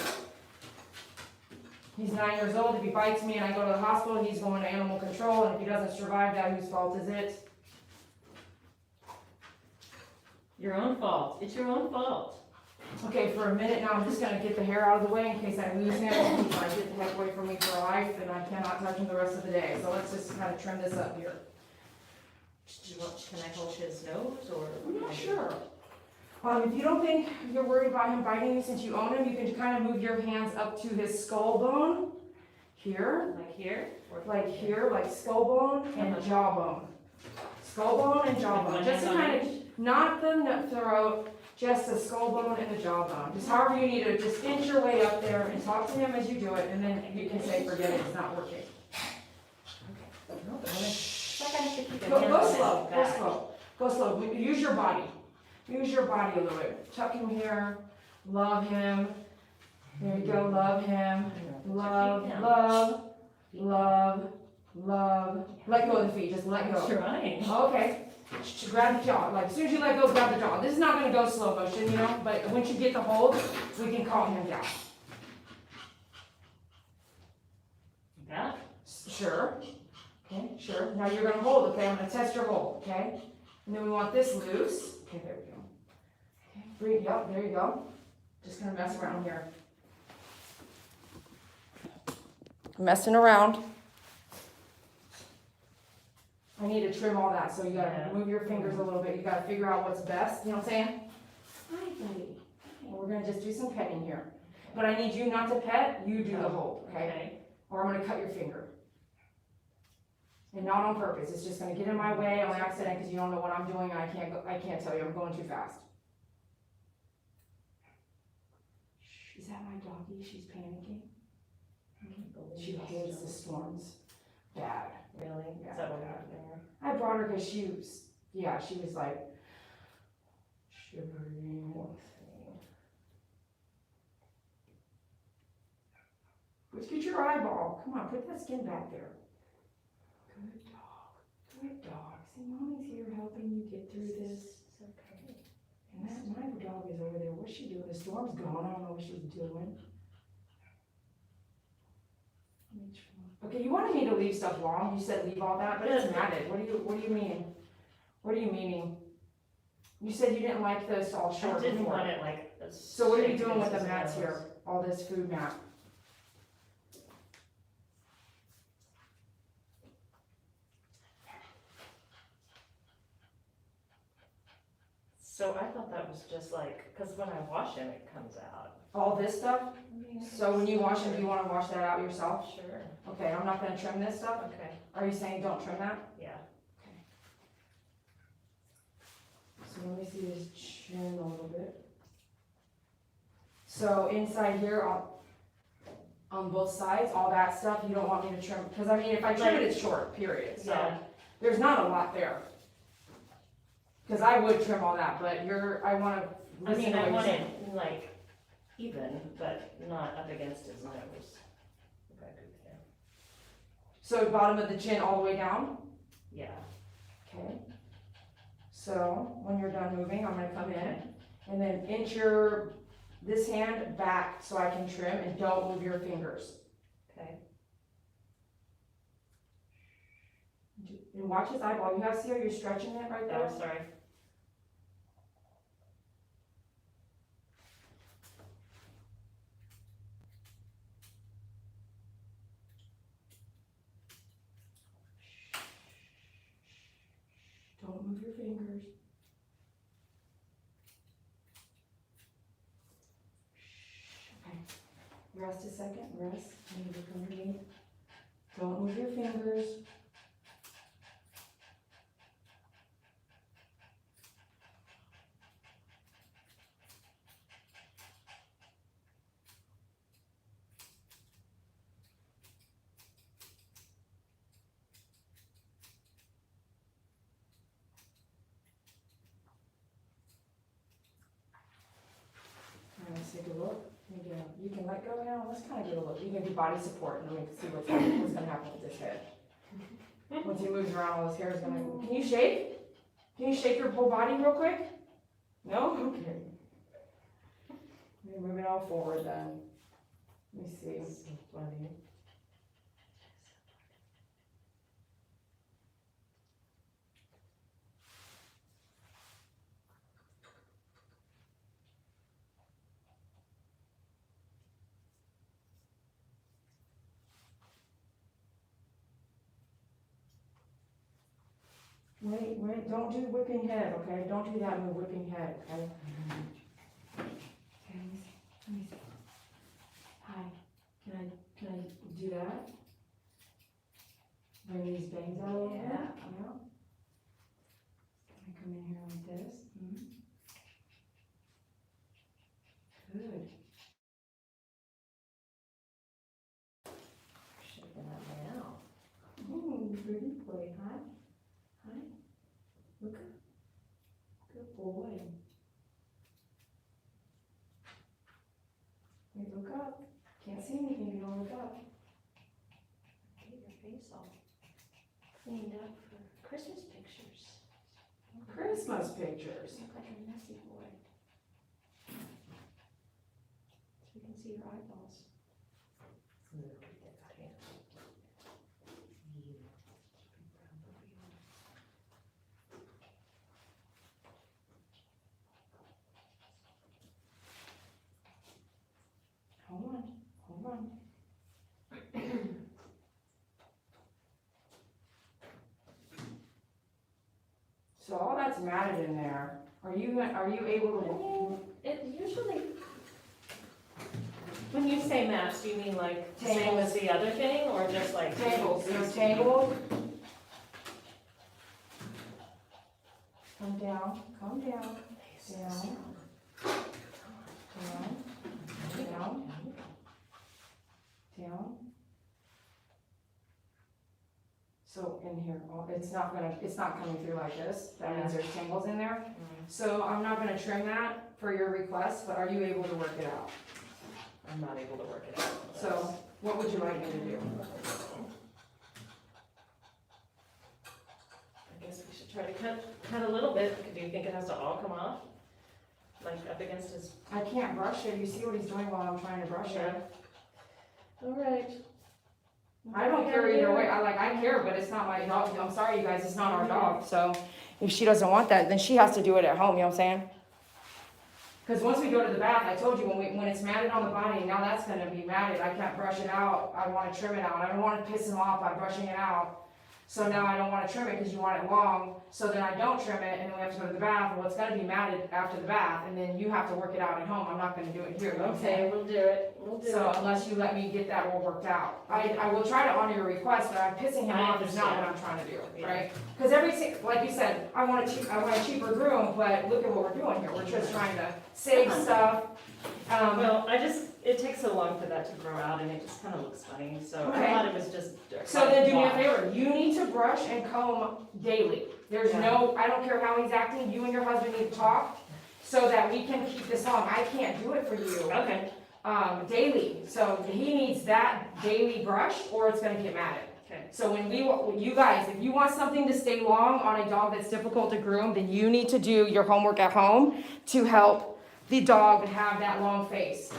He's 9 years old. If he bites me and I go to the hospital, he's going to animal control. And if he doesn't survive that, whose fault is it? Your own fault. It's your own fault. Okay, for a minute now, I'm just gonna get the hair out of the way in case I lose him. If I get the heck away from me for life, then I cannot touch him the rest of the day. So let's just kind of trim this up here. Can I hold his nose or? I'm not sure. If you don't think you're worried about him biting you since you own him, you can kind of move your hands up to his skull bone. Here. Like here? Or Like here, like skull bone and jawbone. Skull bone and jawbone. Just to kind of, not the throat, just the skull bone and the jawbone. Just however you need to, just inch your way up there and talk to him as you do it, and then you can say, forget it, it's not working. Go slow, go slow, go slow. Use your body. Use your body a little bit. Tuck him here. Love him. There you go. Love him. Love, love, love, love. Let go of the feet. Just let go. Trying. Okay. Grab the jaw. Like as soon as you let go, grab the jaw. This is not going to go slow motion, you know. But once you get the hold, we can calm him down. Yeah. Sure. Okay, sure. Now you're gonna hold, okay? I'm gonna test your hold, okay? And then we want this loose. Okay, there we go. Okay, breathe, yep, there you go. Just gonna mess around here. Messing around. I need to trim all that, so you gotta move your fingers a little bit. You gotta figure out what's best, you know what I'm saying? Hi, buddy. And we're gonna just do some petting here. But I need you not to pet, you do the hold, okay? Or I'm gonna cut your finger. And not on purpose, it's just gonna get in my way on accident because you don't know what I'm doing and I can't tell you, I'm going too fast. Shh, is that my doggie? She's panicking. She hates the storms. Bad. Really? Yeah, Is that what bad. happened? I brought her because she was like shivering. Let's get your eyeball. Come on, put that skin back there. Good dog. Good dog. See, mommy's here helping you get through this. It's okay. And that my dog is over there. What's she doing? The storm's gone. I don't know what she's doing. Okay, you wanted me to leave stuff long. You said leave all that, but it's matted. What do you mean? What are you meaning? You said you didn't like this all I short didn't before. want it like. So what are you straight doing with the against his mats nose. here? All this food mat? So I thought that was just like, cause when I wash him, it comes out. All this stuff? I mean, So when you wash them, do you wanna wash that out yourself? Sure, Okay, I'm not gonna trim this stuff. okay, Are you saying don't trim that? yeah. So let me see his chin a little bit. So inside here on both sides, all that stuff, you don't want me to trim, because I mean, if I trim it, it's short, period, so. Yeah. There's not a lot there. Because I would trim all that, but I wanna. I mean, listen to I what want you're it saying. like even, but not up against his nose. If I could, yeah. So bottom of the chin all the way down? Yeah. Okay. So when you're done moving, I'm gonna come in Okay. and then inch this hand back so I can trim and don't move your fingers. Okay. And watch his eyeball. You see how you're stretching it right there? Oh, sorry. Don't move your fingers. Okay. Rest a second. Rest. I need to come underneath. Don't move your fingers. Let's take a look. You can let go now. Let's kind of get a look. You can do body support and then we can see what's gonna happen with this head. Once he moves around, all his hair is gonna. Can you shake? Can you shake your whole body real quick? No? Okay. We're moving all forward then. Let me see. So funny. Wait, don't do whipping head, okay? Don't do that move, whipping head, okay? Okay, let me see. Hi, can I do that? Bring these bangs out a little bit? Yeah. Yeah. Can I come in here like this? Good. Shaking that now. Ooh, pretty boy, hi. Hi. Look up. Good boy. Wait, look up. Can't see anything if you don't look up. Get your face all cleaned up for Christmas pictures. Christmas pictures. You look like a messy boy. So we can see your eyeballs. Hold on. So all that's matted in there. Are you able to? It usually, when you say mats, do you mean like the same Tangles. as the other thing, or just like? Tangles, they're tangled. Come down, down, down. So in here, it's not coming through like this. That means there's tangles in there. So I'm not gonna trim that for your request, but are you able to work it out? I'm not able to work it out. So what would you like me to do? I guess we should try to cut a little bit. Do you think it has to all come off? Like up against his? I can't brush it. You see what he's doing while I'm trying to brush it. All right. I don't care either way. I care, but it's not my dog. I'm sorry, you guys, it's not our dog. So If she doesn't want that, then she has to do it at home, you know what I'm saying? Because once we go to the bath, I told you, when it's matted on the body, now that's gonna be matted, I can't brush it out, I wanna trim it out, I don't wanna piss him off by brushing it out. So now I don't wanna trim it because you want it long, so then I don't trim it, and then we have to go to the bath, well, it's gonna be matted after the bath, and then you have to work it out at home, I'm not gonna do it here, you know what I'm saying? Okay, we'll do it, So unless you let me get that all worked out, I will try to honor your request, but I'm pissing him I off is not what I'm understand. trying to do, Yeah. right? Because like you said, I want a cheaper groom, but look at what we're doing here, we're just trying to save stuff. Well, it takes so long for that to grow out and it just kind of looks funny, so I Okay. thought it was just. So then do me a wash. favor, you need to brush and comb daily. There's no, I don't care how he's acting, you and your husband need to talk so that we can keep this long. I can't do it for you. Okay, Daily, so he needs that daily brush or it's gonna get matted. okay. So you guys, if you want something to stay long on a dog that's difficult to groom, then you need to do your homework at home to help the dog have that long face.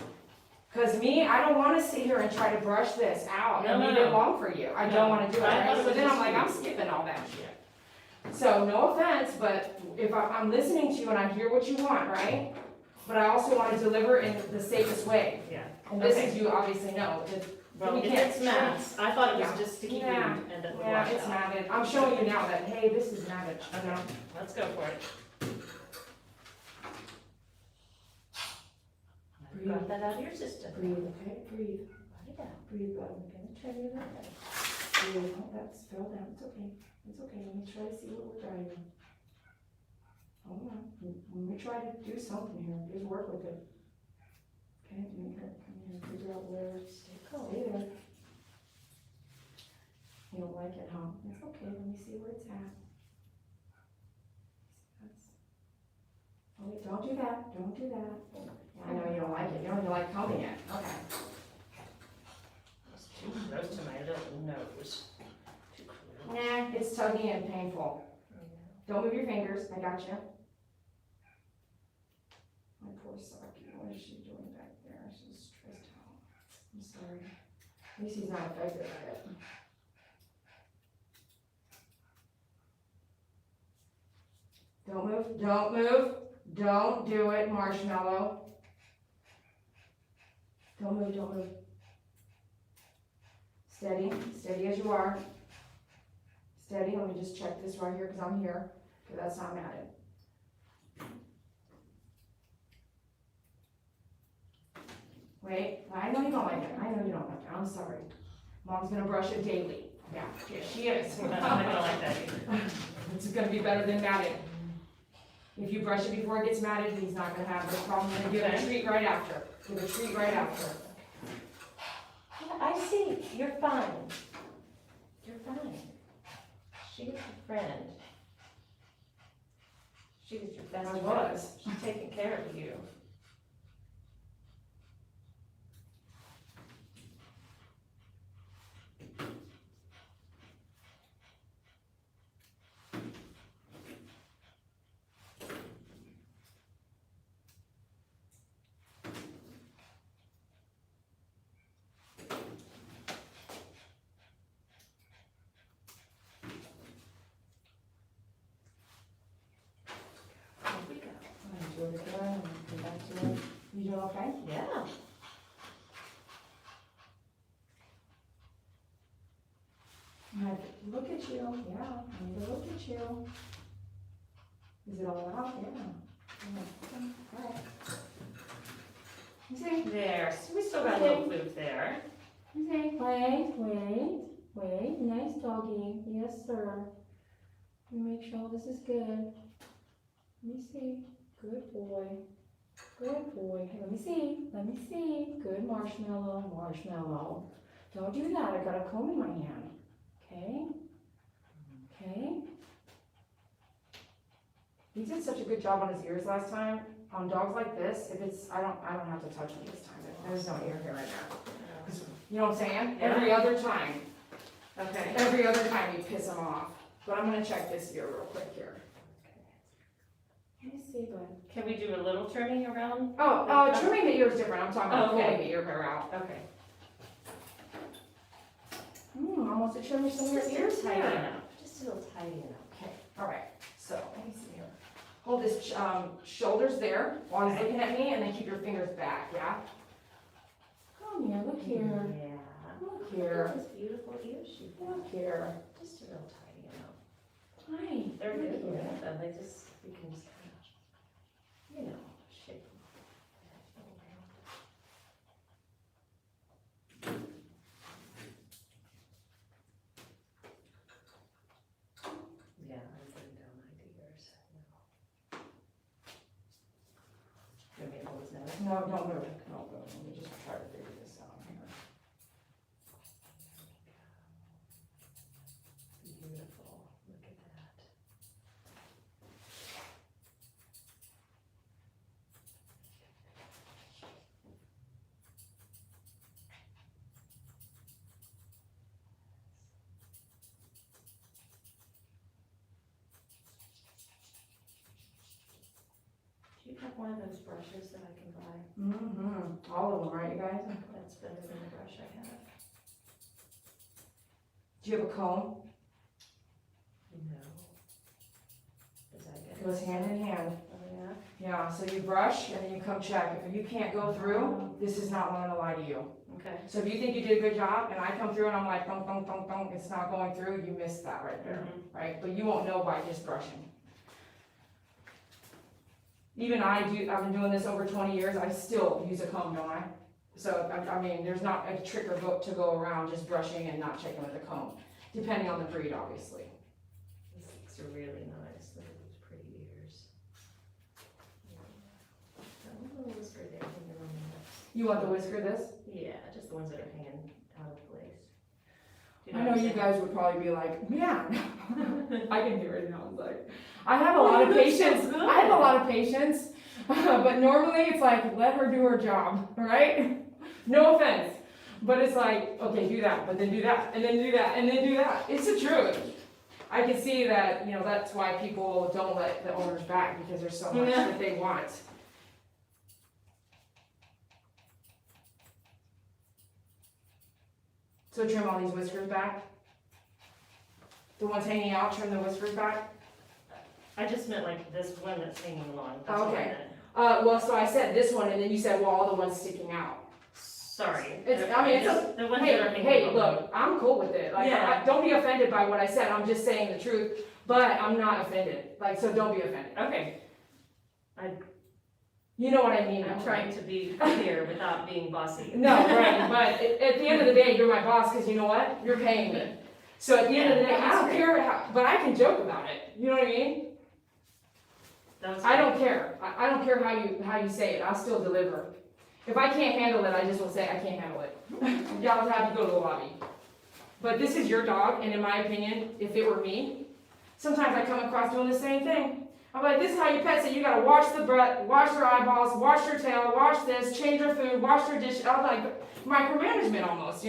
Cause me, I don't wanna sit here and try to brush this out and No, leave no, it no. long for you. I No. don't wanna do it, I thought right? it So was then I'm just like, you. I'm skipping all that shit. So no offense, but if I'm listening to you and I hear what you want, right? But I also wanna deliver in the safest way. Yeah. And this Okay. is, you obviously know, Well, we if can't it's mats, I thought it was Yeah. just sticky weed Yeah. and it would Yeah, wash it's out. matted. I'm showing you now that, hey, this is matted. Okay, let's go for it. Breathe. Got that out of your system. Breathe, okay? Breathe. Let it out. Breathe, bud. I'm gonna try you that way. Breathe. Oh, that's fell down. It's okay. It's okay. Let me try to see what we're driving. Hold on. Let me try to do something here. Just work with it. Okay, come here. Come here. Figure out where. Stay there. You don't like it, huh? It's okay. Let me see where it's at. Oh, wait, don't do that. Don't do that. Yeah, I know you don't like it. You don't even like combing it. Okay. It's too close to my little nose. Too close. Nah, it's tuggy and painful. Don't move your fingers, I got you. My poor Saki, what is she doing back there? She's stressed out. I'm sorry. At least he's not affected by it. Don't move, don't move, don't do it, Marshmallow. Don't move, don't move. Steady, steady as you are. Steady, let me just check this right here, because I'm here, because that's not matted. Wait, I know you don't like it, I know you don't like it, I'm sorry. Mom's gonna brush it daily. Yeah, she is. I'm not gonna like that either. It's gonna be better than matted. If you brush it before it gets matted, he's not gonna have this problem, and give it a treat right after. Give a treat right after. Yeah, I see, you're fine. You're fine. She is your friend. She is your best I friend. was. She's taking care of you. Here we go. I'm doing good, I'm gonna come back to it. You doing okay? Yeah. I have to look at you, yeah, I need to look at you. Is it all out? Yeah. Okay, all right. You see? There, so we still got a little loop there. Okay, wait, nice doggy, yes, sir. Let me make sure this is good. Let me see, good boy, hey, let me see, good Marshmallow. Don't do that, I got a comb in my hand, okay? He did such a good job on his ears last time. On dogs like this, if it's, I don't have to touch him this time, there's no ear here right now. You know what I'm saying? Yeah. Every other time. Okay. Every other time you piss them off. But I'm gonna check this ear real quick here. Let me see, bud. Can we do a little trimming around? Trimming the ear is different. I'm talking about Oh, okay. pulling the ear hair out. Okay. I want to trim some of your Just a ears little tidy here. enough, just a little tidy enough. Okay, all right. So, let me see here. Hold his shoulders there while he's looking at me, and then keep your fingers back, yeah? Come here, look here. Yeah. Look here. Those beautiful ears she Look here. just a real tiny amount. Hi. They're look good. here. Yeah, they just, you can just kind of, shape them. Yeah, I'm putting down ideas. You want me to hold his nose? No, don't move. Don't move. Let me just try to figure this out here. Beautiful. Look at that. Do you have one of those brushes that I can buy? Mm-hmm. All of them, right, you guys? That's better than the brush I have. Do you have a comb? No. Does that get? It goes hand in hand. Oh, yeah? Yeah, so you brush and then you come check. If you can't go through, this is not one to lie to you. Okay. So if you think you did a good job and I come through and I'm like, thunk, thunk, thunk, thunk, it's not going through, you missed that right there, right? But you won't know by just brushing. Even I've been doing this over 20 years, I still use a comb, don't I? So, I mean, there's not a trick or go to go around just brushing and not checking with a comb, depending on the breed, obviously. These looks are really nice. Look at those pretty ears. A little whisker there in the room. You want the whisker this? Yeah, just the ones that are hanging out of place. Do I know what I'm you saying? guys would probably be like, yeah. I can hear it now. It's like, I have a lot of patience. I have a lot of patience, but normally it's like, let her do her job, right? No offense, but it's like, okay, do that, but then do that, and then do that, and then do that. It's the truth. I can see that, that's why people don't let the owners back, because there's so much that they want. So trim all these whiskers back. The ones hanging out, trim the whiskers back. I just meant like this one that's hanging along. That's what I Okay. meant. Well, so I said this one, and then you said, well, all the ones sticking out. Sorry. It's The ones that are hanging Hey, along. look, I'm cool with it. Like, Yeah. don't be offended by what I said. I'm just saying the truth, but I'm not offended. Like, so don't be offended. Okay. You know what I mean? I'm trying to be clear without being bossy. No, right, but at the end of the day, you're my boss, because you know what? You're paying me. So at the end of the day, I don't care but I can joke about it. You know what I mean? That was I don't care. I don't care how you say it. I'll still deliver. If I can't handle it, I just will say I can't handle it. Y'all have to go to the lobby. But this is your dog, and in my opinion, if it were me, sometimes I come across doing the same thing. I'm like, this is how you pet it. You gotta wash the breath, wash their eyeballs, wash their tail, wash this, change their food, wash their dish. I'm like micromanagement almost,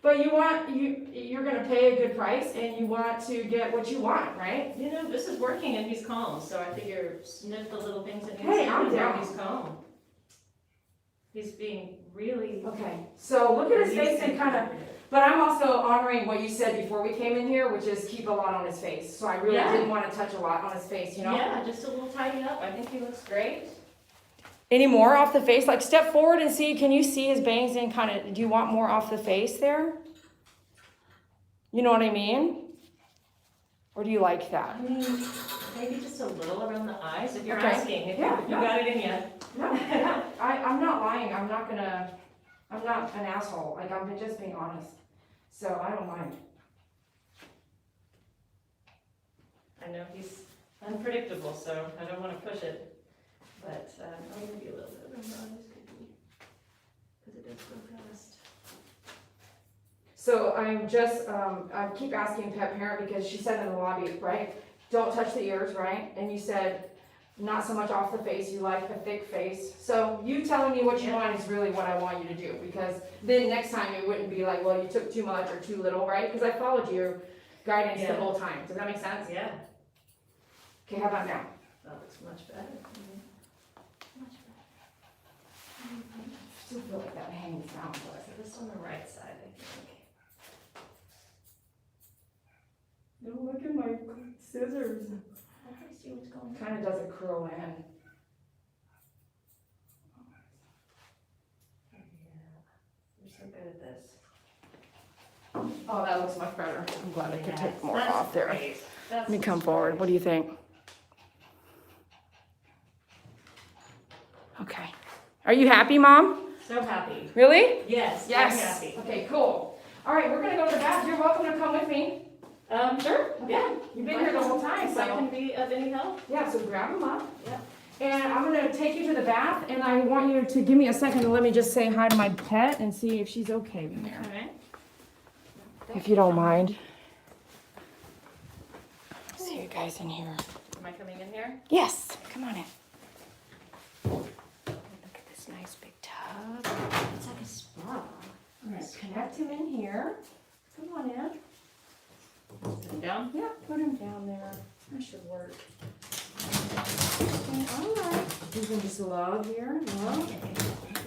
But you're gonna pay a good price, and you want to get what you want, right? This is working and he's calm, so I figure sniff the little things in his Hey, hand I'm and down. he's calm. He's being really. Okay, so look at his face and kind of. But I'm also honoring what you said before we came in here, which is keep a lot on his face. So I really didn't want to touch a lot on his face, Yeah, just a little tidy up. I think he looks great. Any more off the face? Like step forward and see, can you see his bangs and kind of, do you want more off the face there? You know what I mean? Or do you like that? I mean, maybe just a little around the eyes if you're Okay. asking. If Yeah, you yeah. got it in yet. Yeah. I'm not lying. I'm not an asshole. Like I'm just being honest. So I don't mind. I know he's unpredictable, so I don't want to push it. But maybe a little bit around the eyes could be, because it does go fast. So I'm just, I keep asking pet parent because she said in the lobby, right? Don't touch the ears, right? And you said not so much off the face, you like a thick face. So you telling me what you want is really what I want you to do, because then next time it wouldn't be like, well, you took too much or too little, right? Because I followed your guidance the whole time. Does that make sense? Yeah. Okay, how about now? That looks much better. Much better. I still feel like that hangs down, but. So this on the right side, I think. No, look at my scissors. kind of does a curl in. You're so good at this. Oh, that looks much better. I'm glad I could take more That's off there. great. Let me come forward. What do you think? Okay. Are you happy, Mom? So happy. Really? Yes. Yes. I'm happy. Okay, cool. All right, we're gonna go to the bath. You're welcome to come with me. Sure. Okay. Yeah. You've been here the whole time, If I so. can be of any help. Yeah, so grab them up. Yeah. And I'm gonna take you to the bath, and I want you to give me a second to let me just say hi to my pet and see if she's okay in there. Okay. If you don't mind. See you guys in here. Am I coming in here? Yes, come on in. Look at this nice big tub. It's like a spa. All right, connect him in here. Come on in. Sit him down. Yeah, put him down there. That should work. Okay, all right. You can just love here, love.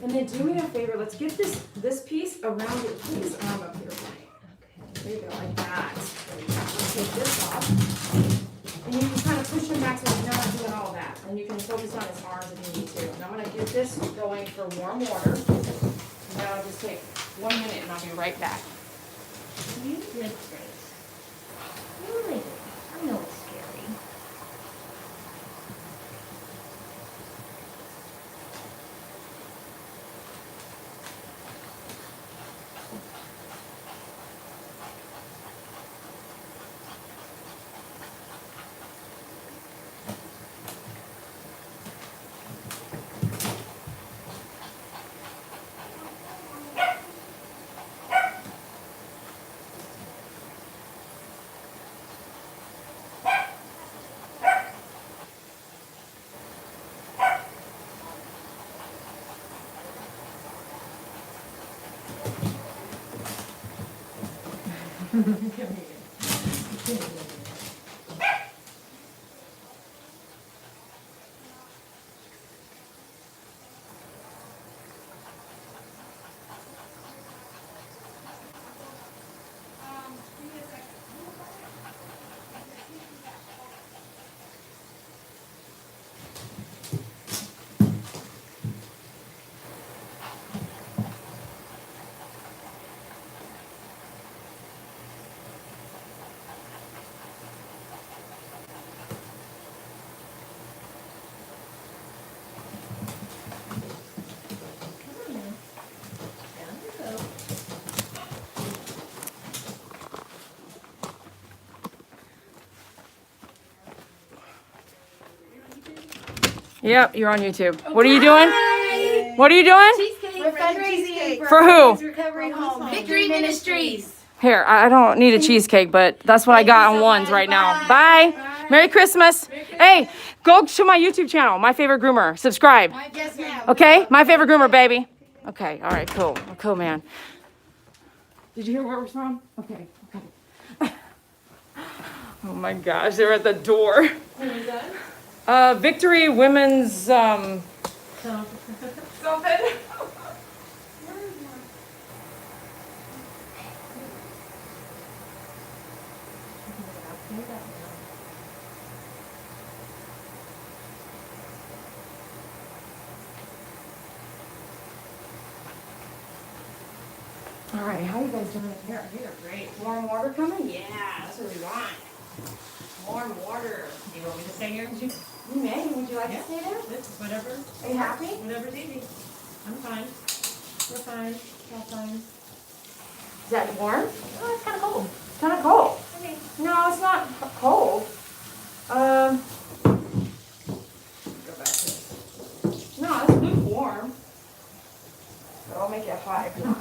And then do me a favor. Let's get this piece around your please arm up here for me. Okay. There you go, like that. Take this off. And you can kind of push him back so he's not doing all that. And you can focus on his arms if you need to. And I'm gonna get this going for warm water. And that'll just take 1 minute and I'll be right back. You did great. You really did. I know it's scary. Yep, you're on YouTube. What are you doing? What are you doing? We're fundraising For who? Recovery Home. Victory Ministries. Here, I don't need a cheesecake, but that's what I got on ones right now. Bye. Merry Christmas. Hey, go to my YouTube channel, My Favorite Groomer. Subscribe. Yes, ma'am. Okay? My Favorite Groomer, baby. Okay, all right, cool. Cool, man. Did you hear where it was from? Okay, okay. Oh my gosh, they're at the door. Victory Women's, something. All right, how are you guys doing up here? You're great. Warm water coming? Yeah, that's what we want. Warm water. Do you want me to stay here? You may. Would you like Yeah. to stay there? It's whatever. Are you happy? Whatever's easy. I'm fine. We're fine. All fine. Is that warm? Oh, it's kind of cold. It's kind of cold. Okay. No, it's not cold. Go back to this. No, it's lukewarm. But I'll make it hot if not.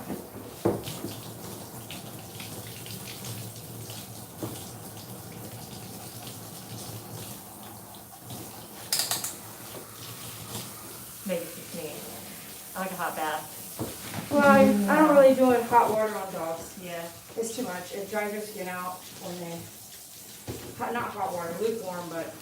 Maybe it's me. I like a hot bath. Well, I don't really do it hot water on dogs. Yeah. It's too much. It dries their skin out when they, not hot water, lukewarm, but.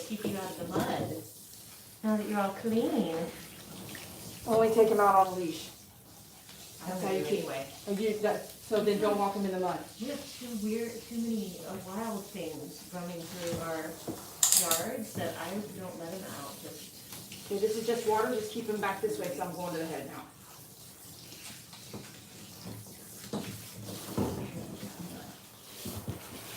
keep you out of the mud. Now that you're all clean. Only take him out on a leash. That's how you keep- anyway. So then don't walk him in the mud. We have too many wild things running through our yards that I don't let him out. Just Okay, this is just water, just keep him back this way because I'm going to the head now.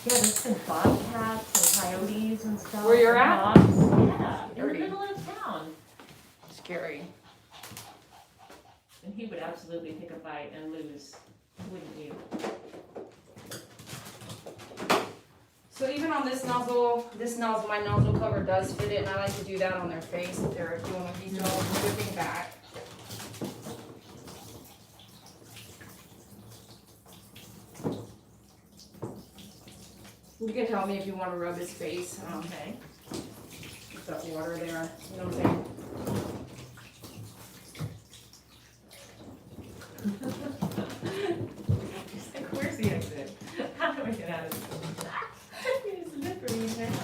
yeah, there's some bobcats and coyotes and stuff. Where you're and at? hawks. Yeah, in the Dirty. middle of town. Scary. And he would absolutely take a bite and lose, wouldn't you? So even on this nozzle, my nozzle cover does fit it, and I like to do that on their face if they're doing what he's doing, whipping back. You can tell me if you want to rub his face. Okay. Get that water there, you know what I'm saying? He's like, where's the exit? How do I get out of this? He's slippery now.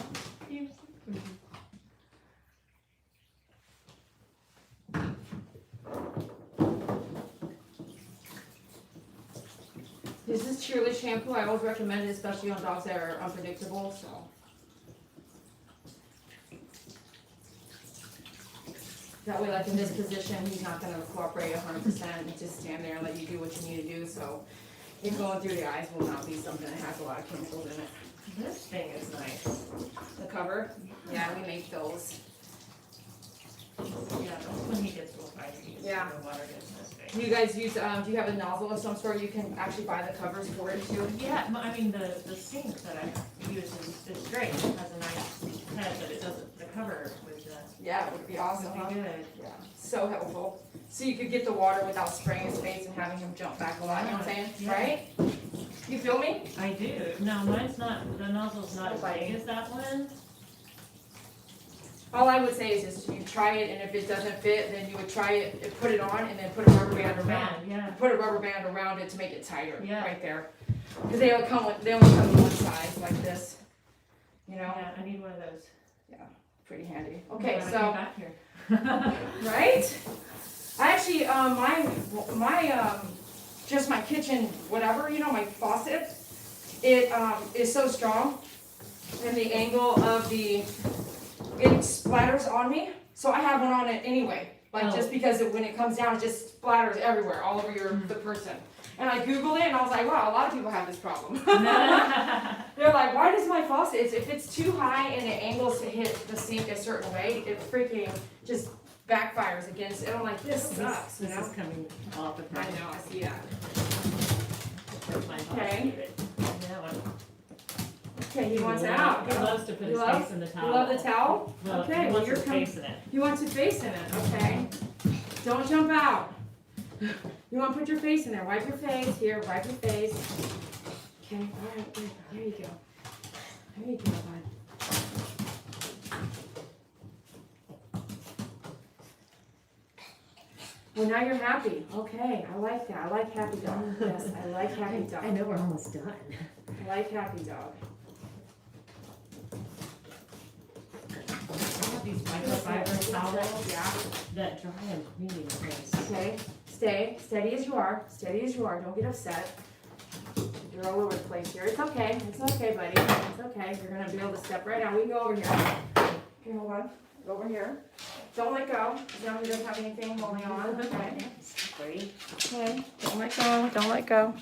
He's slippery. This is Cheerless shampoo. I always recommend it, especially on dogs that are unpredictable, so. That way, like in this position, he's not gonna cooperate 100%, and just stand there and let you do what you need to do, so. It going through the eyes will not be something that has a lot of chemicals in it. This thing is nice. The cover, yeah, we make those. Yeah, that's when he gets real fiery. Yeah. The water gets this big. Do you guys use, do you have a nozzle of some sort you can actually buy the covers for it too? Yeah, I mean, the sink that I use is great. It has a nice head, but it doesn't, the cover with the, Yeah, it would be awesome, huh? would be good. Yeah, so helpful. So you could get the water without spraying his face and having him jump back a lot, you know what I'm saying? Yeah. Right? You feel me? I do. No, mine's not, the nozzle's not as big as that one. All I would say is just you try it, and if it doesn't fit, then you would try it, and put it on, and then put a rubber band around. Yeah. Put a rubber band around it to make it tighter, Yeah. right there. Because they only come in one size like this, you know? Yeah, I need one of those. Pretty handy. Okay, When I so. come back here. Right? I actually, just my kitchen, whatever, you know, my faucet, it, is so strong, and the angle of it splatters on me, so I have one on it anyway. Like, just because when it comes down, it just splatters everywhere, all over the person. And I Googled it, and I was like, wow, a lot of people have this problem. They're like, why does my faucet, if it's too high and it angles to hit the sink a certain way, it freaking just backfires against it. I'm like, this sucks, you This know? is coming off the I know, I see that. Okay. Okay. That one. Okay, he wants out. He loves to put You his love- face in the towel. You love the towel? Well, Okay, he well, wants you're his coming. face in it. You want your face in it, okay? Don't jump out. You want to put your face in there. Wipe your face. Here, wipe your face. Okay, all right, there you go. There you go, bud. Well, now you're happy. Okay, I like that. I like happy dog. Yes, I like happy dog. I know we're almost done. I like happy dog. I have these microfiber towels Yeah. that dry and really nice. Okay, stay, steady as you are, steady as you are, don't get upset. You're all over the place here, it's okay, buddy, it's okay, you're gonna be able to step right out, we can go over here. Okay, hold on, go over here, don't let go, now he doesn't have anything holding on, okay? Great. Okay, don't let go, don't let go.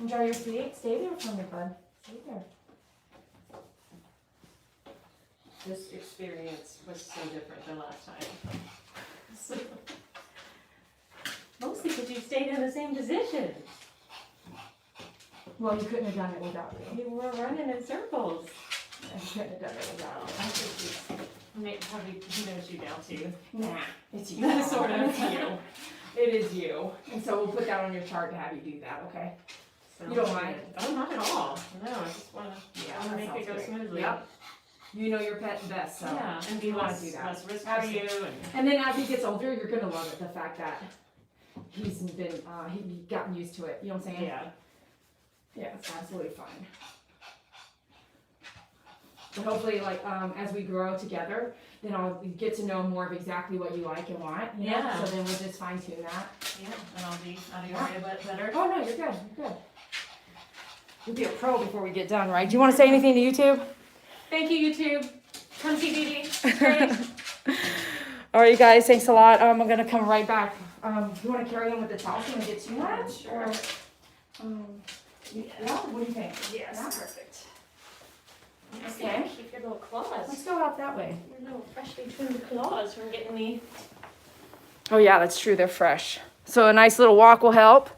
Enjoy your seat, stay there for me, bud, stay there. This experience was so different than last time. Mostly because you stayed in the same position. Well, you couldn't have done it without me. You were running in circles. You couldn't have done it without me. I think probably he knows you now too. Nah, it's you. Sort of. It's you. It is you. And so we'll put that on your chart to have you do that, okay? You don't mind? Oh, not at all. No, I just want to that make sounds it go great. smoothly. Yep. You know your pet best, so. Yeah, and be you wanna less, do that. less risk for Absolutely. you. And then as he gets older, you're gonna love it, the fact that he's been, he's gotten used to it, you know what I'm saying? Yeah. That's absolutely fine. But hopefully, like, as we grow together, then I'll get to know more of exactly what you like and want, you know? Yeah. So then we'll just fine tune that. Yeah, and I'll be right a bit better. Oh, no, you're good, you're good. You'll be a pro before we get done, right? Do you want to say anything to YouTube? Thank you, YouTube. Come see Dee Dee. Great. All right, you guys, thanks a lot. I'm gonna come right back. You want to carry on with the towels and get too much? Sure. Or, yeah, what do you think? Yes, Yeah? perfect. Okay. Keep your little claws. Let's go out that way. Your little freshly trimmed claws from getting me. Oh yeah, that's true, they're fresh. So a nice little walk will help.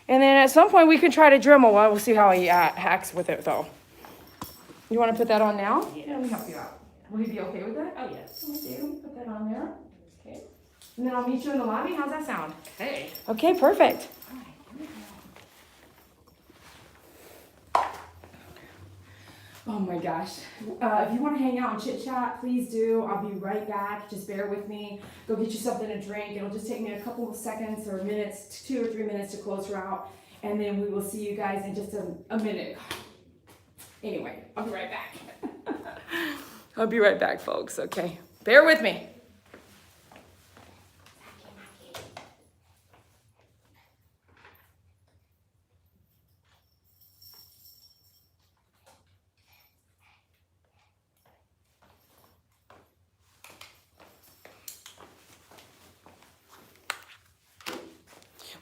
And then at some point we can try to Dremel. Well, we'll see how he hacks with it though. You want to put that on now? Yes. Let me help you out. Will you be okay with that? Oh, yes. Let me see, let me put that on there. Okay. And then I'll meet you in the lobby. How's that sound? Okay. Okay, perfect. Oh my gosh. If you want to hang out and chit chat, please do. I'll be right back. Just bear with me. Go get you something to drink. It'll just take me a couple of seconds or minutes, 2 or 3 minutes to close her out. And then we will see you guys in just a minute. Anyway, I'll be right back. I'll be right back, folks. Okay. Bear with me.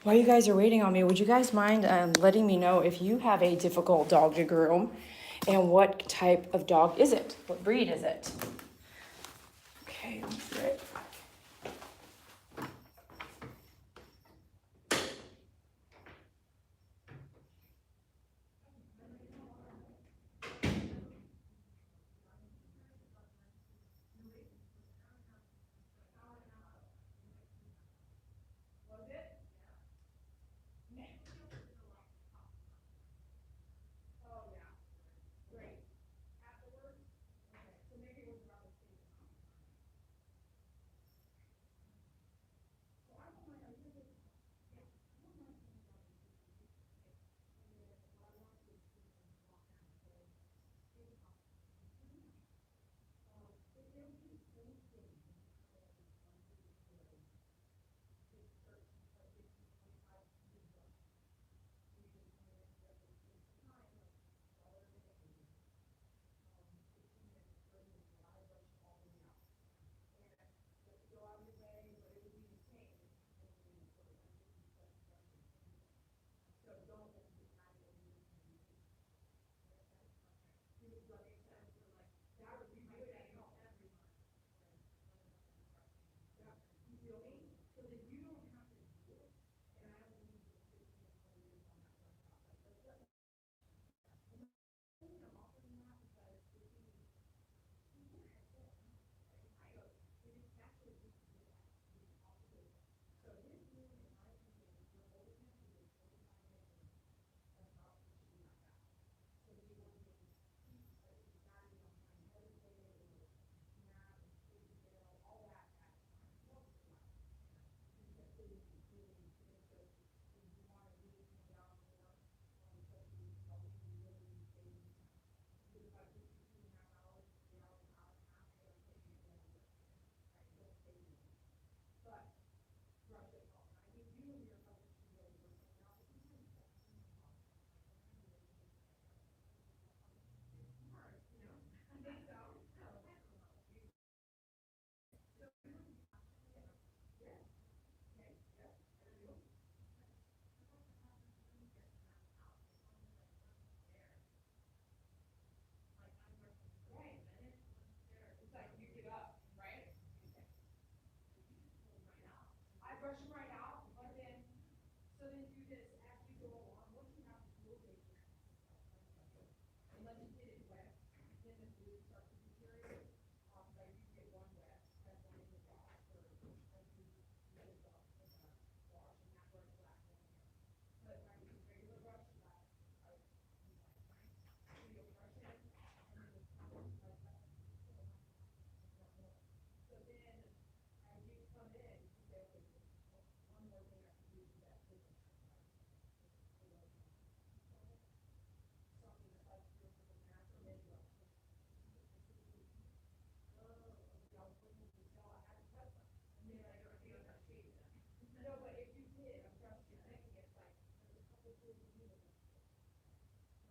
While you guys are waiting on me, would you guys mind letting me know if you have a difficult dog to groom and what type of dog is it? What breed is it? Okay, let me see it.